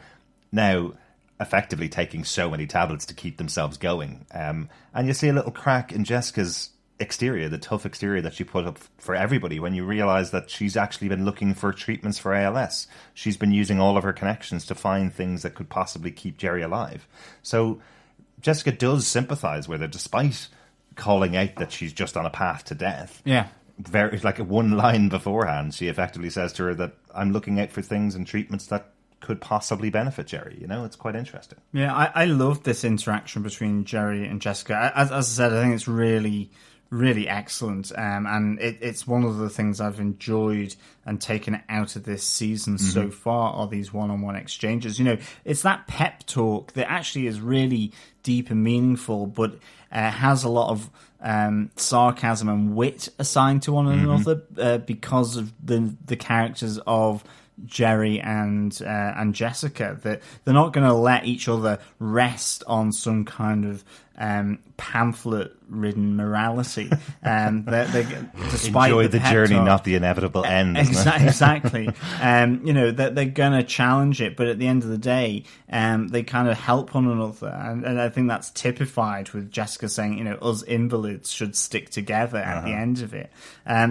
now effectively taking so many tablets to keep themselves going. And you see a little crack in Jessica's exterior, the tough exterior that she put up for everybody, when you realise that she's actually been looking for treatments for ALS. She's been using all of her connections to find things that could possibly keep Jerry alive. So Jessica does sympathise with her, despite calling out that she's just on a path to death. Yeah. Very, like one line beforehand, she effectively says to her that I'm looking out for things and treatments that could possibly benefit Jerry. You know, it's quite interesting. Yeah, I love this interaction between Jerry and Jessica. As I said, I think it's really, really excellent. And it's one of the things I've enjoyed and taken out of this season so far are these one-on-one exchanges. You know, it's that pep talk that actually is really deep and meaningful, but has a lot of sarcasm and wit assigned to one another because of the characters of Jerry and Jessica, that they're not going to let each other rest on some kind of pamphlet-ridden morality. Despite enjoy the journey, not the inevitable end. Exactly. You know, that they're going to challenge it, but at the end of the day, they kind of help one another, and I think that's typified with Jessica saying, you know, us invalids should stick together at the end of it.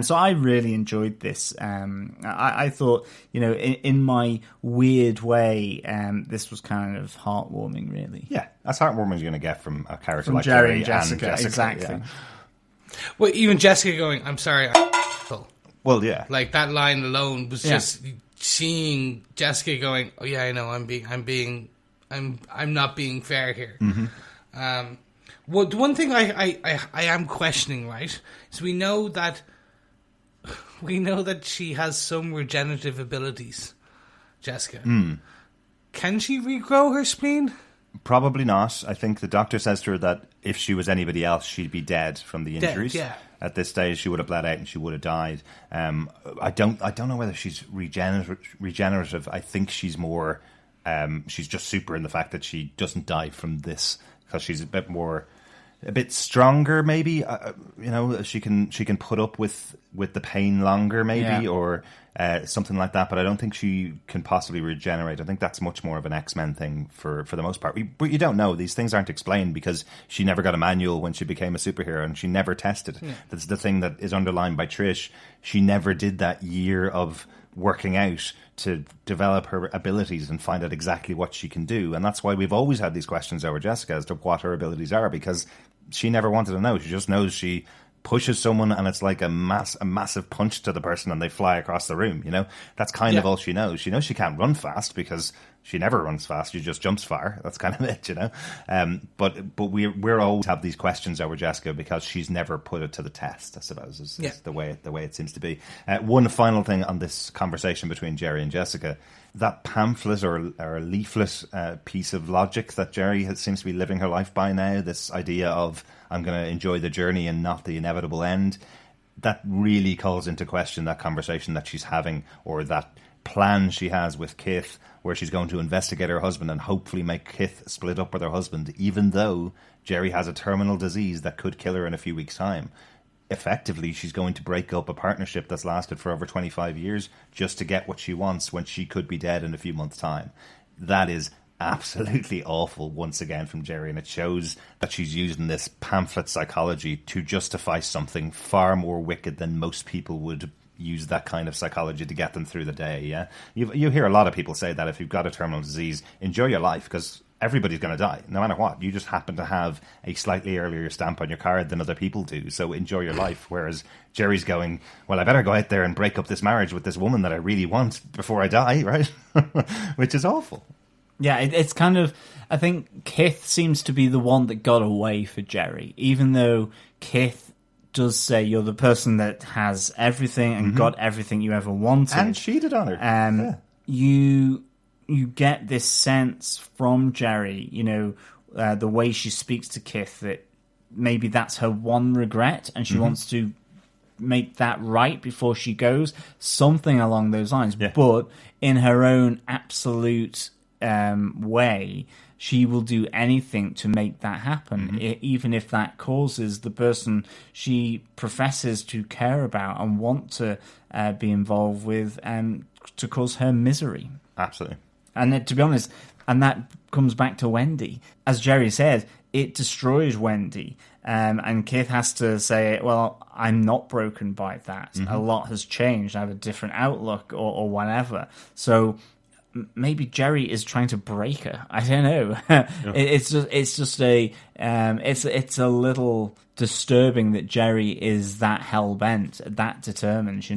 So I really enjoyed this. I thought, you know, in my weird way, this was kind of heartwarming, really. Yeah, as heartwarming as you're going to get from a character like Jerry Jerry and Jessica. Exactly. Yeah. Well, even Jessica going, I'm sorry, well, yeah. Like that line alone was just seeing Jessica going, oh yeah, I know, I'm not being fair here. Well, the one thing I am questioning, right, is we know that she has some regenerative abilities, Jessica. Can she regrow her spleen? Probably not. I think the doctor says to her that if she was anybody else, she'd be dead from the injuries. At this stage, she would have bled out and she would have died. I don't know whether she's regenerative. I think she's more. She's just super in the fact that she doesn't die from this because she's a bit stronger. Maybe you know, she can put up with the pain longer, maybe, or something like that. But I don't think she can possibly regenerate. I think that's much more of an X-Men thing for the most part. But you don't know. These things aren't explained because she never got a manual when she became a superhero, and she never tested. That's the thing that is underlined by Trish. She never did that year of working out to develop her abilities and find out exactly what she can do. And that's why we've always had these questions over Jessica as to what her abilities are, because she never wanted to know. She just knows she pushes someone and it's like a massive punch to the person and they fly across the room, you know? That's kind of all she knows. She knows she can't run fast because she never runs fast. She just jumps far. That's kind of it, you know? But we're always have these questions over Jessica because she's never put it to the test, I suppose, is the way it seems to be. One final thing on this conversation between Jerry and Jessica, that pamphlet or leaflet piece of logic that Jerry seems to be living her life by now, this idea of I'm going to enjoy the journey and not the inevitable end, that really calls into question that conversation that she's having, or that plan she has with Kith, where she's going to investigate her husband and hopefully make Kith split up with her husband, even though Jerry has a terminal disease that could kill her in a few weeks' time. Effectively, she's going to break up a partnership that's lasted for over 25 years just to get what she wants when she could be dead in a few months' time. That is absolutely awful once again from Jerry, and it shows that she's using this pamphlet psychology to justify something far more wicked than most people would use that kind of psychology to get them through the day. Yeah, you hear a lot of people say that if you've got a terminal disease, enjoy your life because everybody's going to die, no matter what. You just happen to have a slightly earlier stamp on your card than other people do, so enjoy your life. Whereas Jerry's going, well, I better go out there and break up this marriage with this woman that I really want before I die, right? Which is awful. Yeah, it's kind of... I think Kith seems to be the one that got away for Jerry, even though Kith does say you're the person that has everything and got everything you ever wanted. And cheated on her. You get this sense from Jerry, the way she speaks to Kith, that maybe that's her one regret and she wants to make that right before she goes. Something along those lines. Yeah. But in her own absolute way, she will do anything to make that happen, even if that causes the person she professes to care about and want to be involved with to cause her misery. Absolutely. And to be honest, and that comes back to Wendy. As Jerry said, it destroys Wendy. And Kith has to say, well, I'm not broken by that. A lot has changed. I have a different outlook or whatever. So maybe Jerry is trying to break her. I don't know. It's a little disturbing that Jerry is that hell-bent, that determined,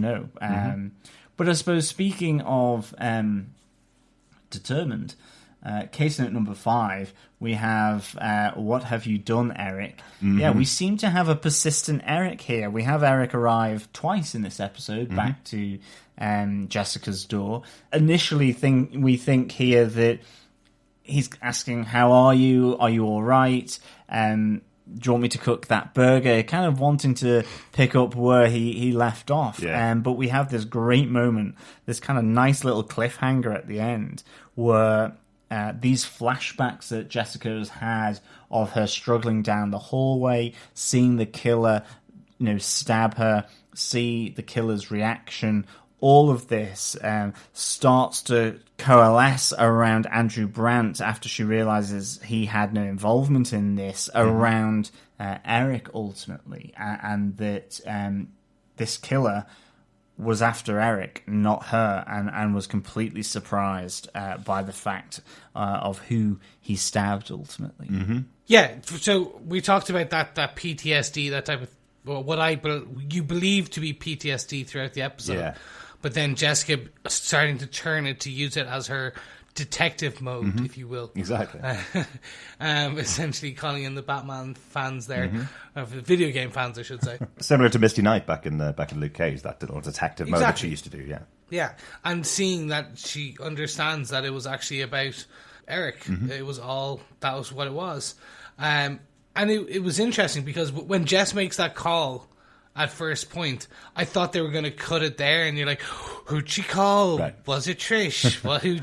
But I suppose speaking of... determined. Case note number 5, we have What Have You Done, Eric? Yeah, we seem to have a persistent Eric here. We have Eric arrive twice in this episode back to Jessica's door. Initially, we think here that he's asking, how are you? Are you all right? Do you want me to cook that burger? Kind of wanting to pick up where he left off. Yeah. But we have this great moment, this kind of nice little cliffhanger at the end, where these flashbacks that Jessica has had of her struggling down the hallway, seeing the killer, stab her, see the killer's reaction. All of this starts to coalesce around Andrew Brandt after she realizes he had no involvement in this, around Eric ultimately, and that this killer was after Eric, not her, and was completely surprised by the fact of who he stabbed ultimately. Yeah, so we talked about that PTSD, that type of you believe to be PTSD throughout the episode. Yeah. But then Jessica starting to turn it to use it as her detective mode, if you will. Exactly. Essentially calling in the Batman fans there, video game fans, I should say. Similar to Misty Knight back in Luke Cage, that little detective mode that she used to do. Yeah. Yeah, and seeing that she understands that it was actually about Eric. It was that was what it was, and it was interesting because when Jess makes that call. At first point, I thought they were going to cut it there, and you're like, "Who'd she call? Right. Was it Trish? Well, who?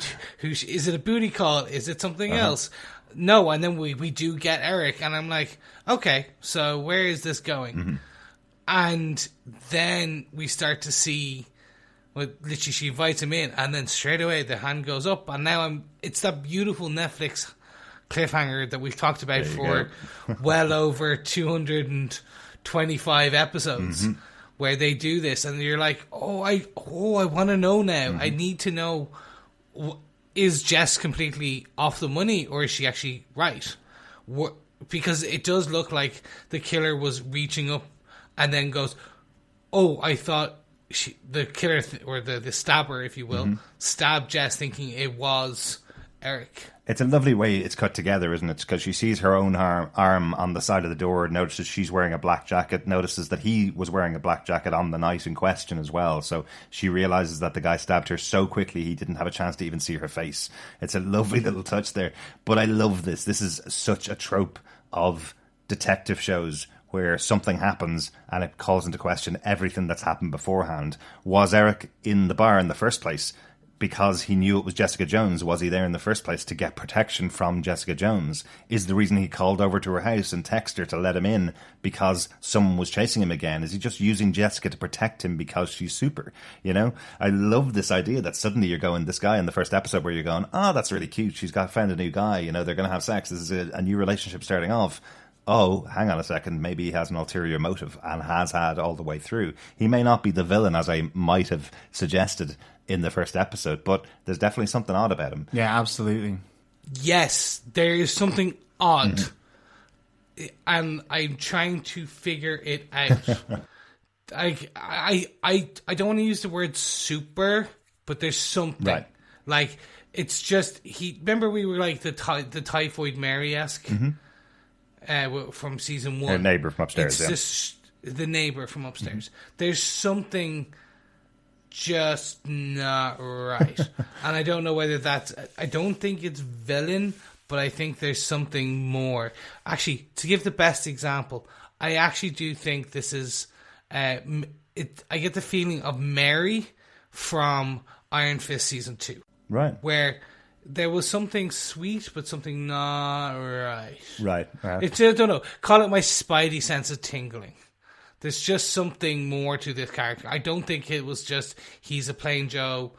Is it a booty call? Is it something else?" No, and then we do get Eric, and I'm like, "Okay, so where is this going?" And then we start to see, literally, she invites him in, and then straight away the hand goes up, and now it's that beautiful Netflix cliffhanger that we've talked about for well over 225 episodes where they do this, and you're like, I want to know now. I need to know, is Jess completely off the money, or is she actually right? Because it does look like the killer was reaching up and then goes, I thought the killer or the stabber, if you will, stabbed Jess thinking it was Eric. It's a lovely way it's cut together, isn't it? Because she sees her own arm on the side of the door, notices she's wearing a black jacket, notices that he was wearing a black jacket on the night in question as well. So she realizes that the guy stabbed her so quickly he didn't have a chance to even see her face. It's a lovely little touch there. But I love this. This is such a trope of detective shows where something happens and it calls into question everything that's happened beforehand. Was Eric in the bar in the first place because he knew it was Jessica Jones? Was he there in the first place to get protection from Jessica Jones? Is the reason he called over to her house and texted her to let him in because someone was chasing him again? Is he just using Jessica to protect him because she's super? I love this idea that suddenly you're going, this guy in the first episode where you're going, that's really cute. She's found a new guy. They're going to have sex. This is a new relationship starting off. oh, hang on a second, maybe he has an ulterior motive and has had all the way through. He may not be the villain as I might have suggested in the first episode, but there's definitely something odd about him. Yeah, absolutely. Yes, there is something odd. And I'm trying to figure it out. I don't want to use the word super, but there's something. Right. Like, it's just, remember we were like the Typhoid Mary-esque from season 1. Her neighbour from upstairs, it's just the neighbour from upstairs. There's something just not right. And I don't know whether that's, I don't think it's villain, but I think there's something more. Actually, to give the best example, I actually do think this is, I get the feeling of Mary from Iron Fist season 2. Right. Where there was something sweet, but something not right. Right. It's, I don't know, call it my spidey sense of tingling. There's just something more to this character. I don't think it was just he's a plain Joe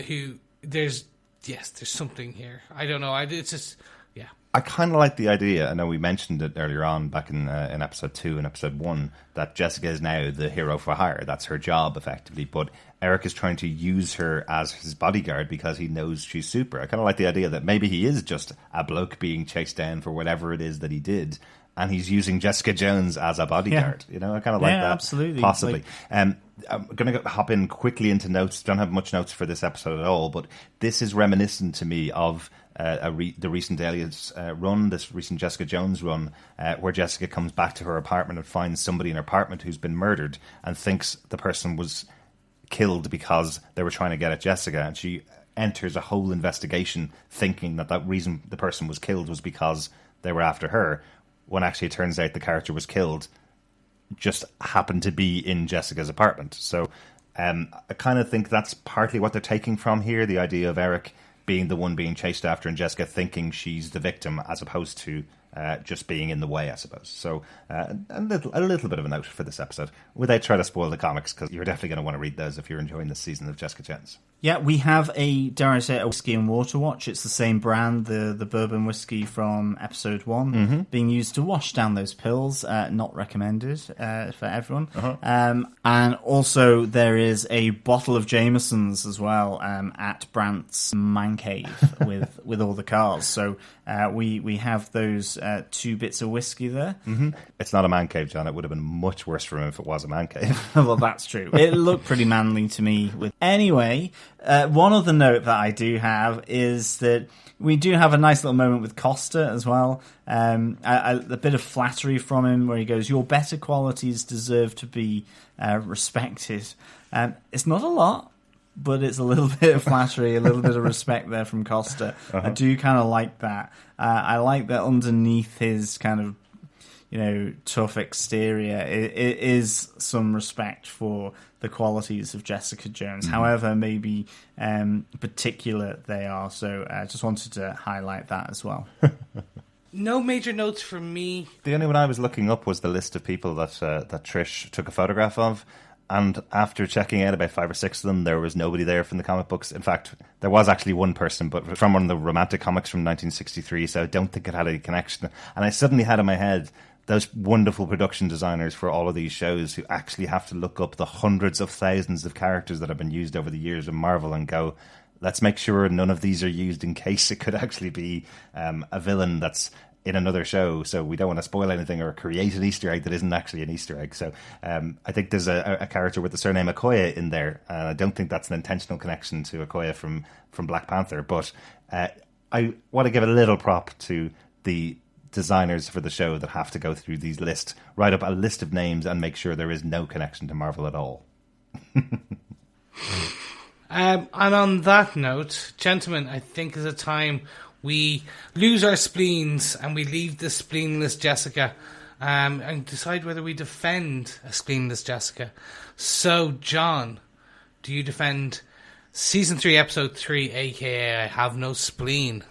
who there's something here. I don't know. It's just I kind of like the idea. I know we mentioned it earlier on back in episode 2 and episode 1 that Jessica is now the hero for hire. That's her job effectively. But Eric is trying to use her as his bodyguard because he knows she's super. I kind of like the idea that maybe he is just a bloke being chased down for whatever it is that he did, and he's using Jessica Jones as a bodyguard. Yeah. You know, I kind of like that. Absolutely. Possibly. I'm going to hop in quickly into notes. Don't have much notes for this episode at all, but this is reminiscent to me of the recent Alias run, this recent Jessica Jones run, where Jessica comes back to her apartment and finds somebody in her apartment who's been murdered and thinks the person was killed because they were trying to get at Jessica, and she enters a whole investigation thinking that reason the person was killed was because they were after her, when actually it turns out the character was killed just happened to be in Jessica's apartment. So I kind of think that's partly what they're taking from here, the idea of Eric being the one being chased after and Jessica thinking she's the victim as opposed to just being in the way, I suppose. So a little bit of a note for this episode without trying to spoil the comics, because you're definitely going to want to read those if you're enjoying this season of Jessica Jones. Yeah, we have dare I say, a whiskey and water watch. It's the same brand, the bourbon whiskey from episode 1, being used to wash down those pills. Not recommended for everyone. And also there is a bottle of Jameson's as well at Brant's man cave with all the cars. So we have those 2 bits of whiskey there. It's not a man cave, John. It would have been much worse for him if it was a man cave. Well, that's true. It looked pretty manly to me. Anyway, one other note that I do have is that we do have a nice little moment with Costa as well. A bit of flattery from him where he goes, "Your better qualities deserve to be respected." It's not a lot, but it's a little bit of flattery, a little bit of respect there from Costa. I do kind of like that. I like that underneath his kind of, tough exterior, it is some respect for the qualities of Jessica Jones, however maybe particular they are. So I just wanted to highlight that as well. No major notes from me. The only one I was looking up was the list of people that Trish took a photograph of. And after checking out about 5 or 6 of them, there was nobody there from the comic books. In fact, there was actually one person, but from one of the romantic comics from 1963, so I don't think it had any connection. And I suddenly had in my head those wonderful production designers for all of these shows who actually have to look up the hundreds of thousands of characters that have been used over the years in Marvel and go, let's make sure none of these are used in case it could actually be a villain that's in another show, so we don't want to spoil anything or create an Easter egg that isn't actually an Easter egg. So I think there's a character with the surname Okoye in there, and I don't think that's an intentional connection to Okoye from Black Panther, but I want to give a little prop to the designers for the show that have to go through these lists, write up a list of names and make sure there is no connection to Marvel at all. And on that note, gentlemen, I think is a time we lose our spleens and we leave the spleenless Jessica and decide whether we defend a spleenless Jessica. So, John, do you defend Season 3, Episode 3, aka I Have No Spleen?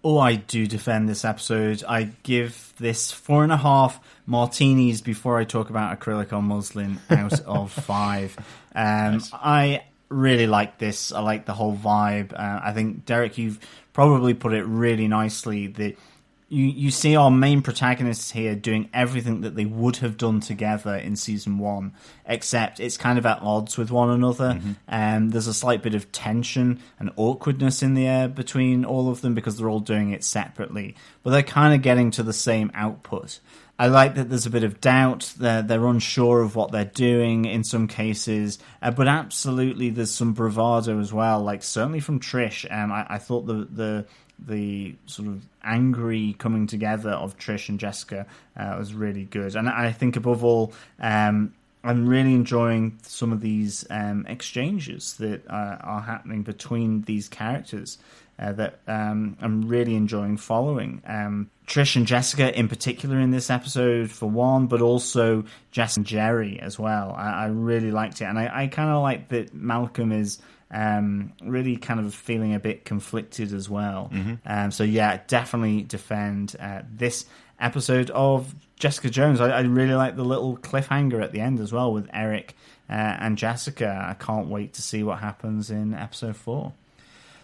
Oh, I do defend this episode. I give this 4.5 martinis before I talk about acrylic on muslin out of 5. Nice. I really like this. I like the whole vibe. I think, Derek, you've probably put it really nicely that you see our main protagonists here doing everything that they would have done together in season 1, except it's kind of at odds with one another. There's a slight bit of tension and awkwardness in the air between all of them because they're all doing it separately, but they're kind of getting to the same output. I like that there's a bit of doubt. They're unsure of what they're doing in some cases, but absolutely there's some bravado as well. Like certainly from Trish, I thought the sort of angry coming together of Trish and Jessica was really good. And I think above all, I'm really enjoying some of these exchanges that are happening between these characters that I'm really enjoying following. Trish and Jessica in particular in this episode for one, but also Jess and Jerry as well. I really liked it. And I kind of like that Malcolm is really kind of feeling a bit conflicted as well. So yeah, definitely defend this episode of Jessica Jones. I really like the little cliffhanger at the end as well with Eric and Jessica. I can't wait to see what happens in episode 4.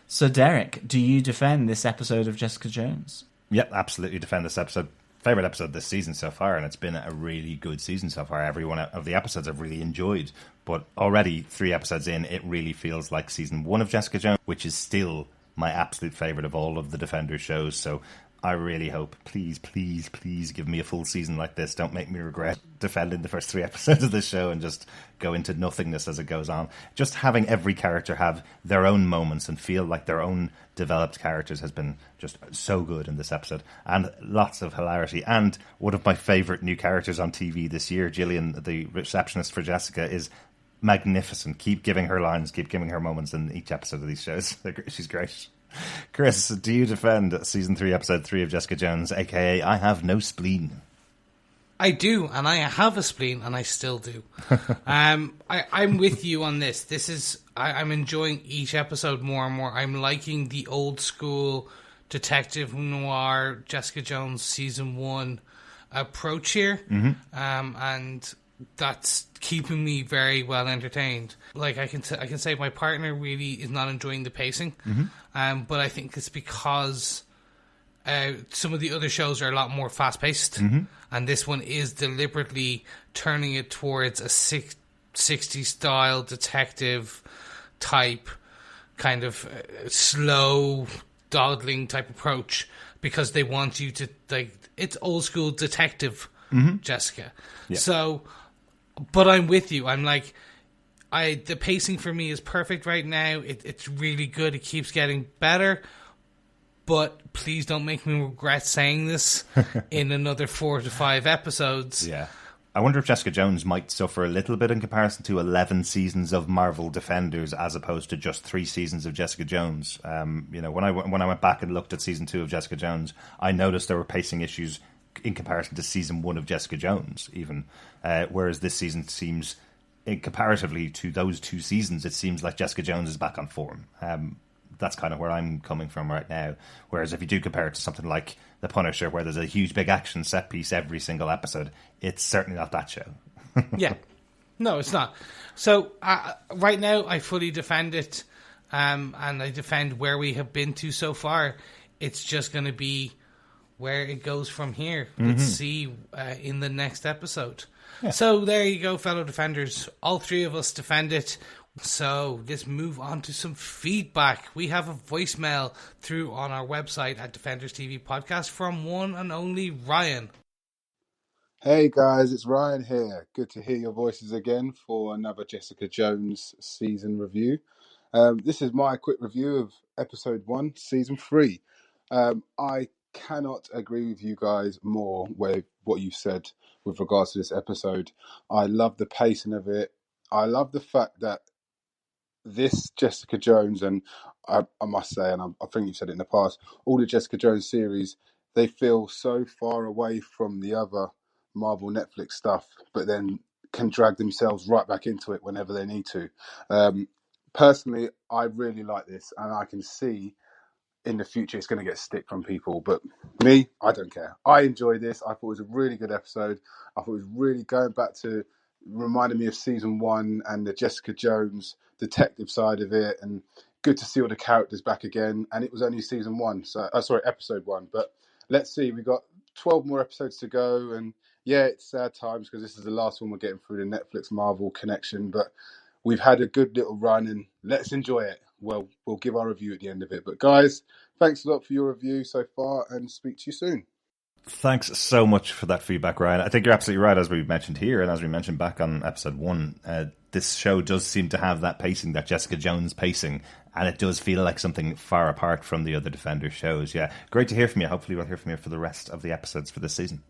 So Derek, do you defend this episode of Jessica Jones? Yep, absolutely defend this episode. Favorite episode this season so far, and it's been a really good season so far. Every one of the episodes I've really enjoyed, but already 3 episodes in, it really feels like season 1 of Jessica Jones, which is still my absolute favorite of all of the Defenders shows. So I really hope, please, please, please give me a full season like this. Don't make me regret defending the first 3 episodes of this show and just go into nothingness as it goes on. Just having every character have their own moments and feel like their own developed characters has been just so good in this episode. And lots of hilarity. And one of my favourite new characters on TV this year, Gillian, the receptionist for Jessica, is magnificent. Keep giving her lines, keep giving her moments in each episode of these shows. She's great. Chris, do you defend season 3, episode 3 of Jessica Jones, aka I Have No Spleen? I do, and I have a spleen, and I still do. I'm with you on this. This is I'm enjoying each episode more and more. I'm liking the old school detective noir Jessica Jones season 1 approach here, and that's keeping me very well entertained. Like I can say my partner really is not enjoying the pacing, but I think it's because some of the other shows are a lot more fast paced, and this one is deliberately turning it towards a 60s style detective type kind of slow dawdling type approach, because they want you to, like, it's old school detective Jessica. Yeah. So, but I'm with you. I'm like, the pacing for me is perfect right now. It's really good. It keeps getting better. But please don't make me regret saying this in another 4 to 5 episodes. Yeah. I wonder if Jessica Jones might suffer a little bit in comparison to 11 seasons of Marvel Defenders as opposed to just 3 seasons of Jessica Jones. When I went back and looked at season 2 of Jessica Jones, I noticed there were pacing issues in comparison to season 1 of Jessica Jones, even. Whereas this season seems, comparatively to those 2 seasons, it seems like Jessica Jones is back on form. That's kind of where I'm coming from right now. Whereas if you do compare it to something like The Punisher, where there's a huge big action set piece every single episode, it's certainly not that show. Yeah. No, it's not. So right now I fully defend it, and I defend where we have been to so far. It's just going to be where it goes from here. Let's see in the next episode. Yeah. So there you go, fellow defenders. All 3 of us defend it. So let's move on to some feedback. We have a voicemail through on our website at Defenders TV Podcast from one and only Ryan. Hey guys, it's Ryan here. Good to hear your voices again for another Jessica Jones season review. This is my quick review of episode 1, season 3. I cannot agree with you guys more with what you said with regards to this episode. I love the pacing of it. I love the fact that this Jessica Jones, and I must say, and I think you've said it in the past, all the Jessica Jones series, they feel so far away from the other Marvel Netflix stuff, but then can drag themselves right back into it whenever they need to. Personally, I really like this, and I can see in the future it's going to get stick from people, but me, I don't care. I enjoy this. I thought it was a really good episode. I thought it was really going back to, reminded me of season 1 and the Jessica Jones detective side of it, and good to see all the characters back again. And it was only season 1, so episode 1, but let's see. We've got 12 more episodes to go, and yeah, it's sad times because this is the last one we're getting through the Netflix Marvel connection, but we've had a good little run, and let's enjoy it. Well, we'll give our review at the end of it. But guys, thanks a lot for your review so far, and speak to you soon. Thanks so much for that feedback, Ryan. I think you're absolutely right, as we mentioned here, and as we mentioned back on episode 1. This show does seem to have that pacing, that Jessica Jones pacing, and it does feel like something far apart from the other Defenders shows. Yeah, great to hear from you. Hopefully we'll hear from you for the rest of the episodes for this season.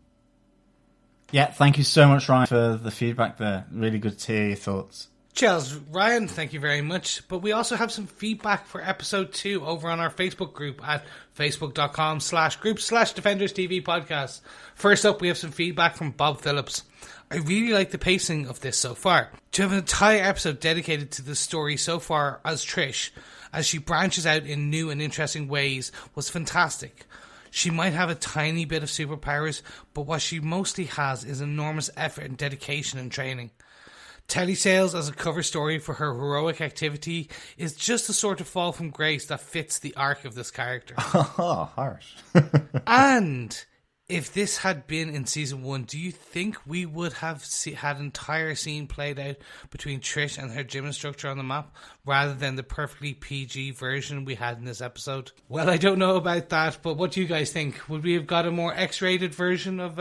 Yeah, thank you so much, Ryan, for the feedback there. Really good to hear your thoughts. Cheers, Ryan, thank you very much. But we also have some feedback for episode 2 over on our Facebook group at facebook.com/group/Defenders TV podcast. First up, we have some feedback from Bob Phillips. I really like the pacing of this so far. To have an entire episode dedicated to the story so far as Trish, as she branches out in new and interesting ways, was fantastic. She might have a tiny bit of superpowers, but what she mostly has is enormous effort and dedication and training. Telesales as a cover story for her heroic activity is just the sort of fall from grace that fits the arc of this character. Oh, harsh. And if this had been in season 1, do you think we would have had entire scene played out between Trish and her gym instructor on the map, rather than the perfectly PG version we had in this episode? Well, I don't know about that, but what do you guys think? Would we have got a more X-rated version of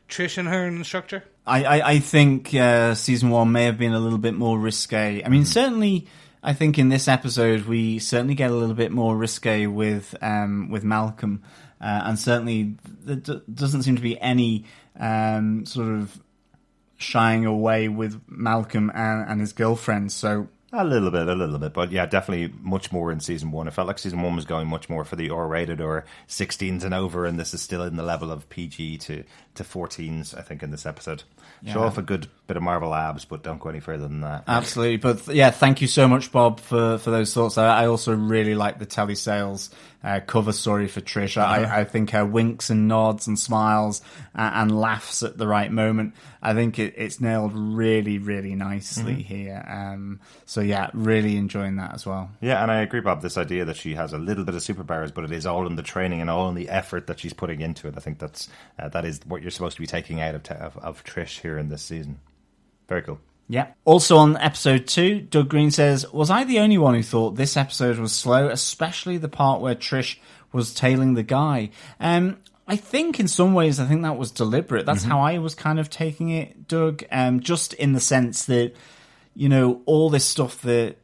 Trish and her instructor? I think season 1 may have been a little bit more risque. I mean, certainly, I think in this episode we certainly get a little bit more risque with Malcolm, and certainly there doesn't seem to be any sort of shying away with Malcolm and his girlfriend. So A little bit, but yeah, definitely much more in season 1. It felt like season 1 was going much more for the R-rated or 16s and over, and this is still in the level of PG to 14s, I think, in this episode. Yeah. Show off a good bit of Marvel abs, but don't go any further than that. Absolutely. But yeah, thank you so much, Bob, for those thoughts. I also really like the telesales cover story for Trish. I think her winks and nods and smiles and laughs at the right moment, I think it's nailed really, really nicely here. So yeah, really enjoying that as well. Yeah, and I agree, Bob, this idea that she has a little bit of superpowers, but it is all in the training and all in the effort that she's putting into it. I think that is what you're supposed to be taking out of Trish here in this season. Very cool. Yeah. Also on episode 2, Doug Green says, was I the only one who thought this episode was slow, especially the part where Trish was tailing the guy? I think in some ways, I think that was deliberate. That's how I was kind of taking it, Doug. Just in the sense that, you know, all this stuff that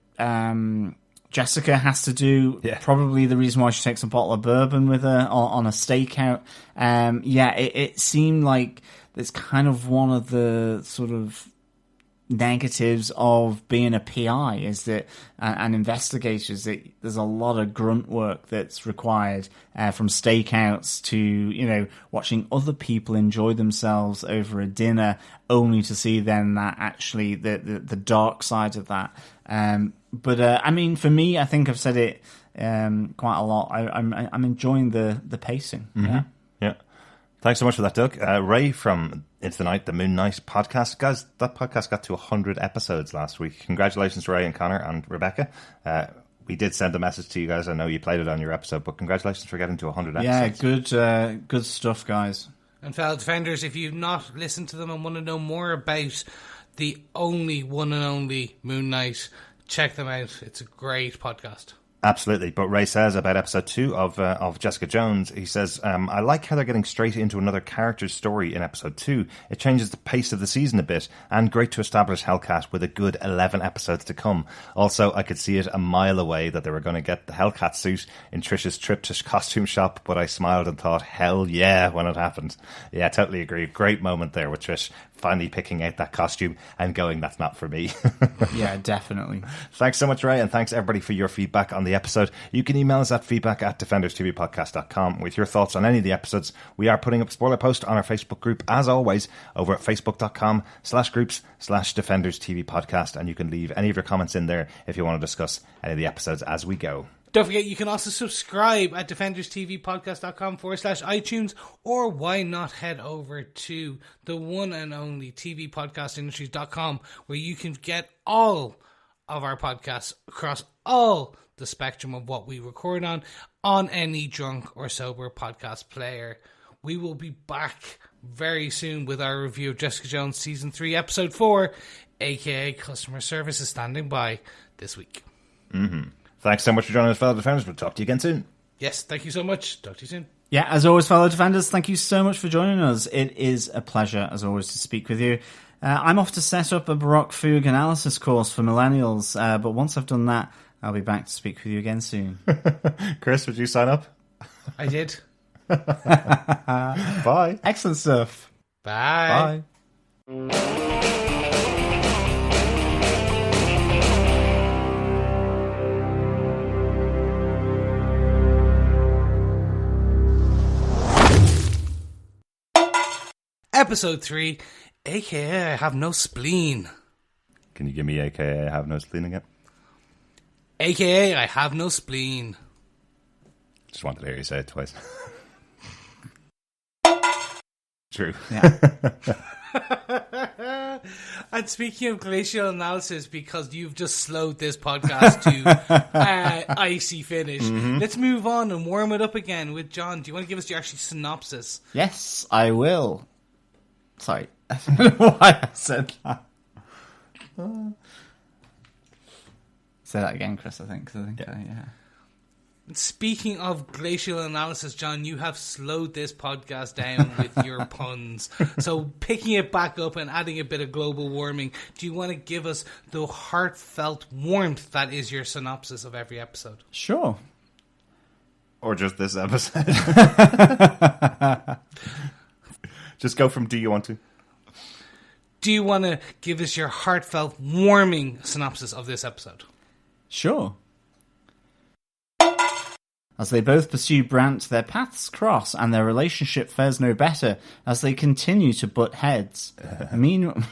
Jessica has to do, probably the reason why she takes a bottle of bourbon with her on a stakeout. It seemed like it's kind of one of the sort of negatives of being a PI is that and investigators, that there's a lot of grunt work that's required, from stakeouts to, you know, watching other people enjoy themselves over a dinner, only to see then that actually the dark side of that. But I mean, for me, I think I've said it quite a lot. I'm enjoying the pacing. Yeah. Thanks so much for that, Doug. Ray from Into the Night, the Moon Knight podcast. Guys, that podcast got to 100 episodes last week. Congratulations to Ray and Connor and Rebecca. We did send a message to you guys. I know you played it on your episode, but congratulations for getting to 100 episodes. Yeah, good stuff, guys. And fellow Defenders, if you've not listened to them and want to know more about the only one and only Moon Knight, check them out. It's a great podcast. Absolutely. But Ray says about episode 2 of Jessica Jones, he says, I like how they're getting straight into another character's story in episode 2. It changes the pace of the season a bit, and great to establish Hellcat with a good 11 episodes to come. Also, I could see it a mile away that they were going to get the Hellcat suit in Trish's trip to costume shop, but I smiled and thought, hell yeah, when it happened. Yeah, I totally agree. Great moment there with Trish finally picking out that costume and going, that's not for me. Yeah, definitely. Thanks so much, Ray, and thanks everybody for your feedback on the episode. You can email us at feedback@defenderstvpodcast.com with your thoughts on any of the episodes. We are putting up spoiler post on our Facebook group, as always, over at facebook.com/groups/defenderstvpodcast, and you can leave any of your comments in there if you want to discuss any of the episodes as we go. Don't forget, you can also subscribe at defenderstvpodcast.com/iTunes, or why not head over to the one and only tvpodcastindustries.com, where you can get all of our podcasts across all the spectrum of what we record on any drunk or sober podcast player we will be back very soon with our review of Jessica Jones Season 3, Episode 4, aka Customer Service is standing by this week. Thanks so much for joining us, fellow defenders. We'll talk to you again soon. Yes, thank you so much. Talk to you soon. Yeah, as always, fellow defenders, thank you so much for joining us. It is a pleasure, as always, to speak with you. I'm off to set up a Baroque Fugue analysis course for millennials, but once I've done that, I'll be back to speak with you again soon. Chris, would you sign up? I did. Bye. Excellent stuff. Bye. Bye. Episode 3, aka I have no spleen. Can you give me AKA I have no spleen again? AKA I have no spleen. Just wanted to hear you say it twice. True. Yeah. And speaking of glacial analysis, because you've just slowed this podcast to icy finish, let's move on and warm it up again with John. Do you want to give us your actual synopsis? Yes, I will. Sorry, I don't know why I said that. Say that again, Chris, I think. 'Cause I think yeah. Speaking of glacial analysis, John, you have slowed this podcast down with your puns. So picking it back up and adding a bit of global warming, do you want to give us the heartfelt warmth that is your synopsis of every episode? Sure. Or just this episode. Just go from do you want to? Do you want to give us your heartfelt, warming synopsis of this episode? Sure. As they both pursue Brant, their paths cross and their relationship fares no better as they continue to butt heads. Meanwhile...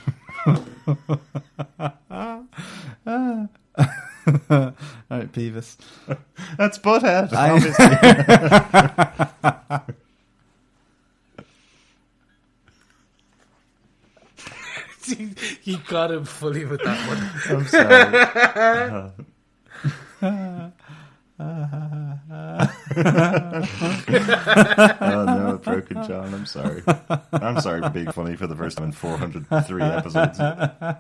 Alright, Beavis. That's butthead. You got him fully with that one. I'm sorry. Oh no, broken John. I'm sorry. I'm sorry for being funny for the first time in 403 episodes. No.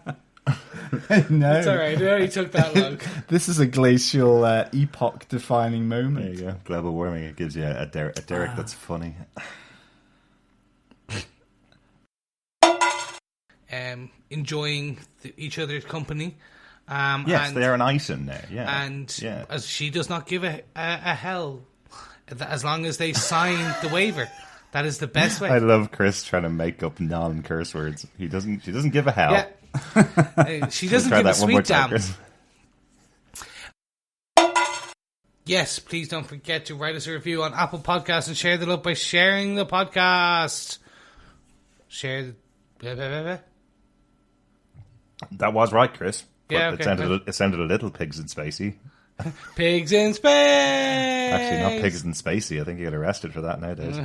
It's alright, it only took that long. This is a glacial epoch-defining moment. There you go. Global warming. It gives you a Derek that's funny. Enjoying each other's company. Yes, they are an item now. Yeah, and as she does not give a hell as long as they sign the waiver. That is the best way. I love Chris trying to make up non-curse words. She doesn't give a hell. Yeah. She doesn't give a sweet damn. Yes, please don't forget to write us a review on Apple Podcasts and share the love by sharing the podcast. Share the... That was right, Chris. But yeah, okay. It sounded a little Pigs in Spacey. Pigs in Space! Actually, not Pigs in Spacey. I think you get arrested for that nowadays.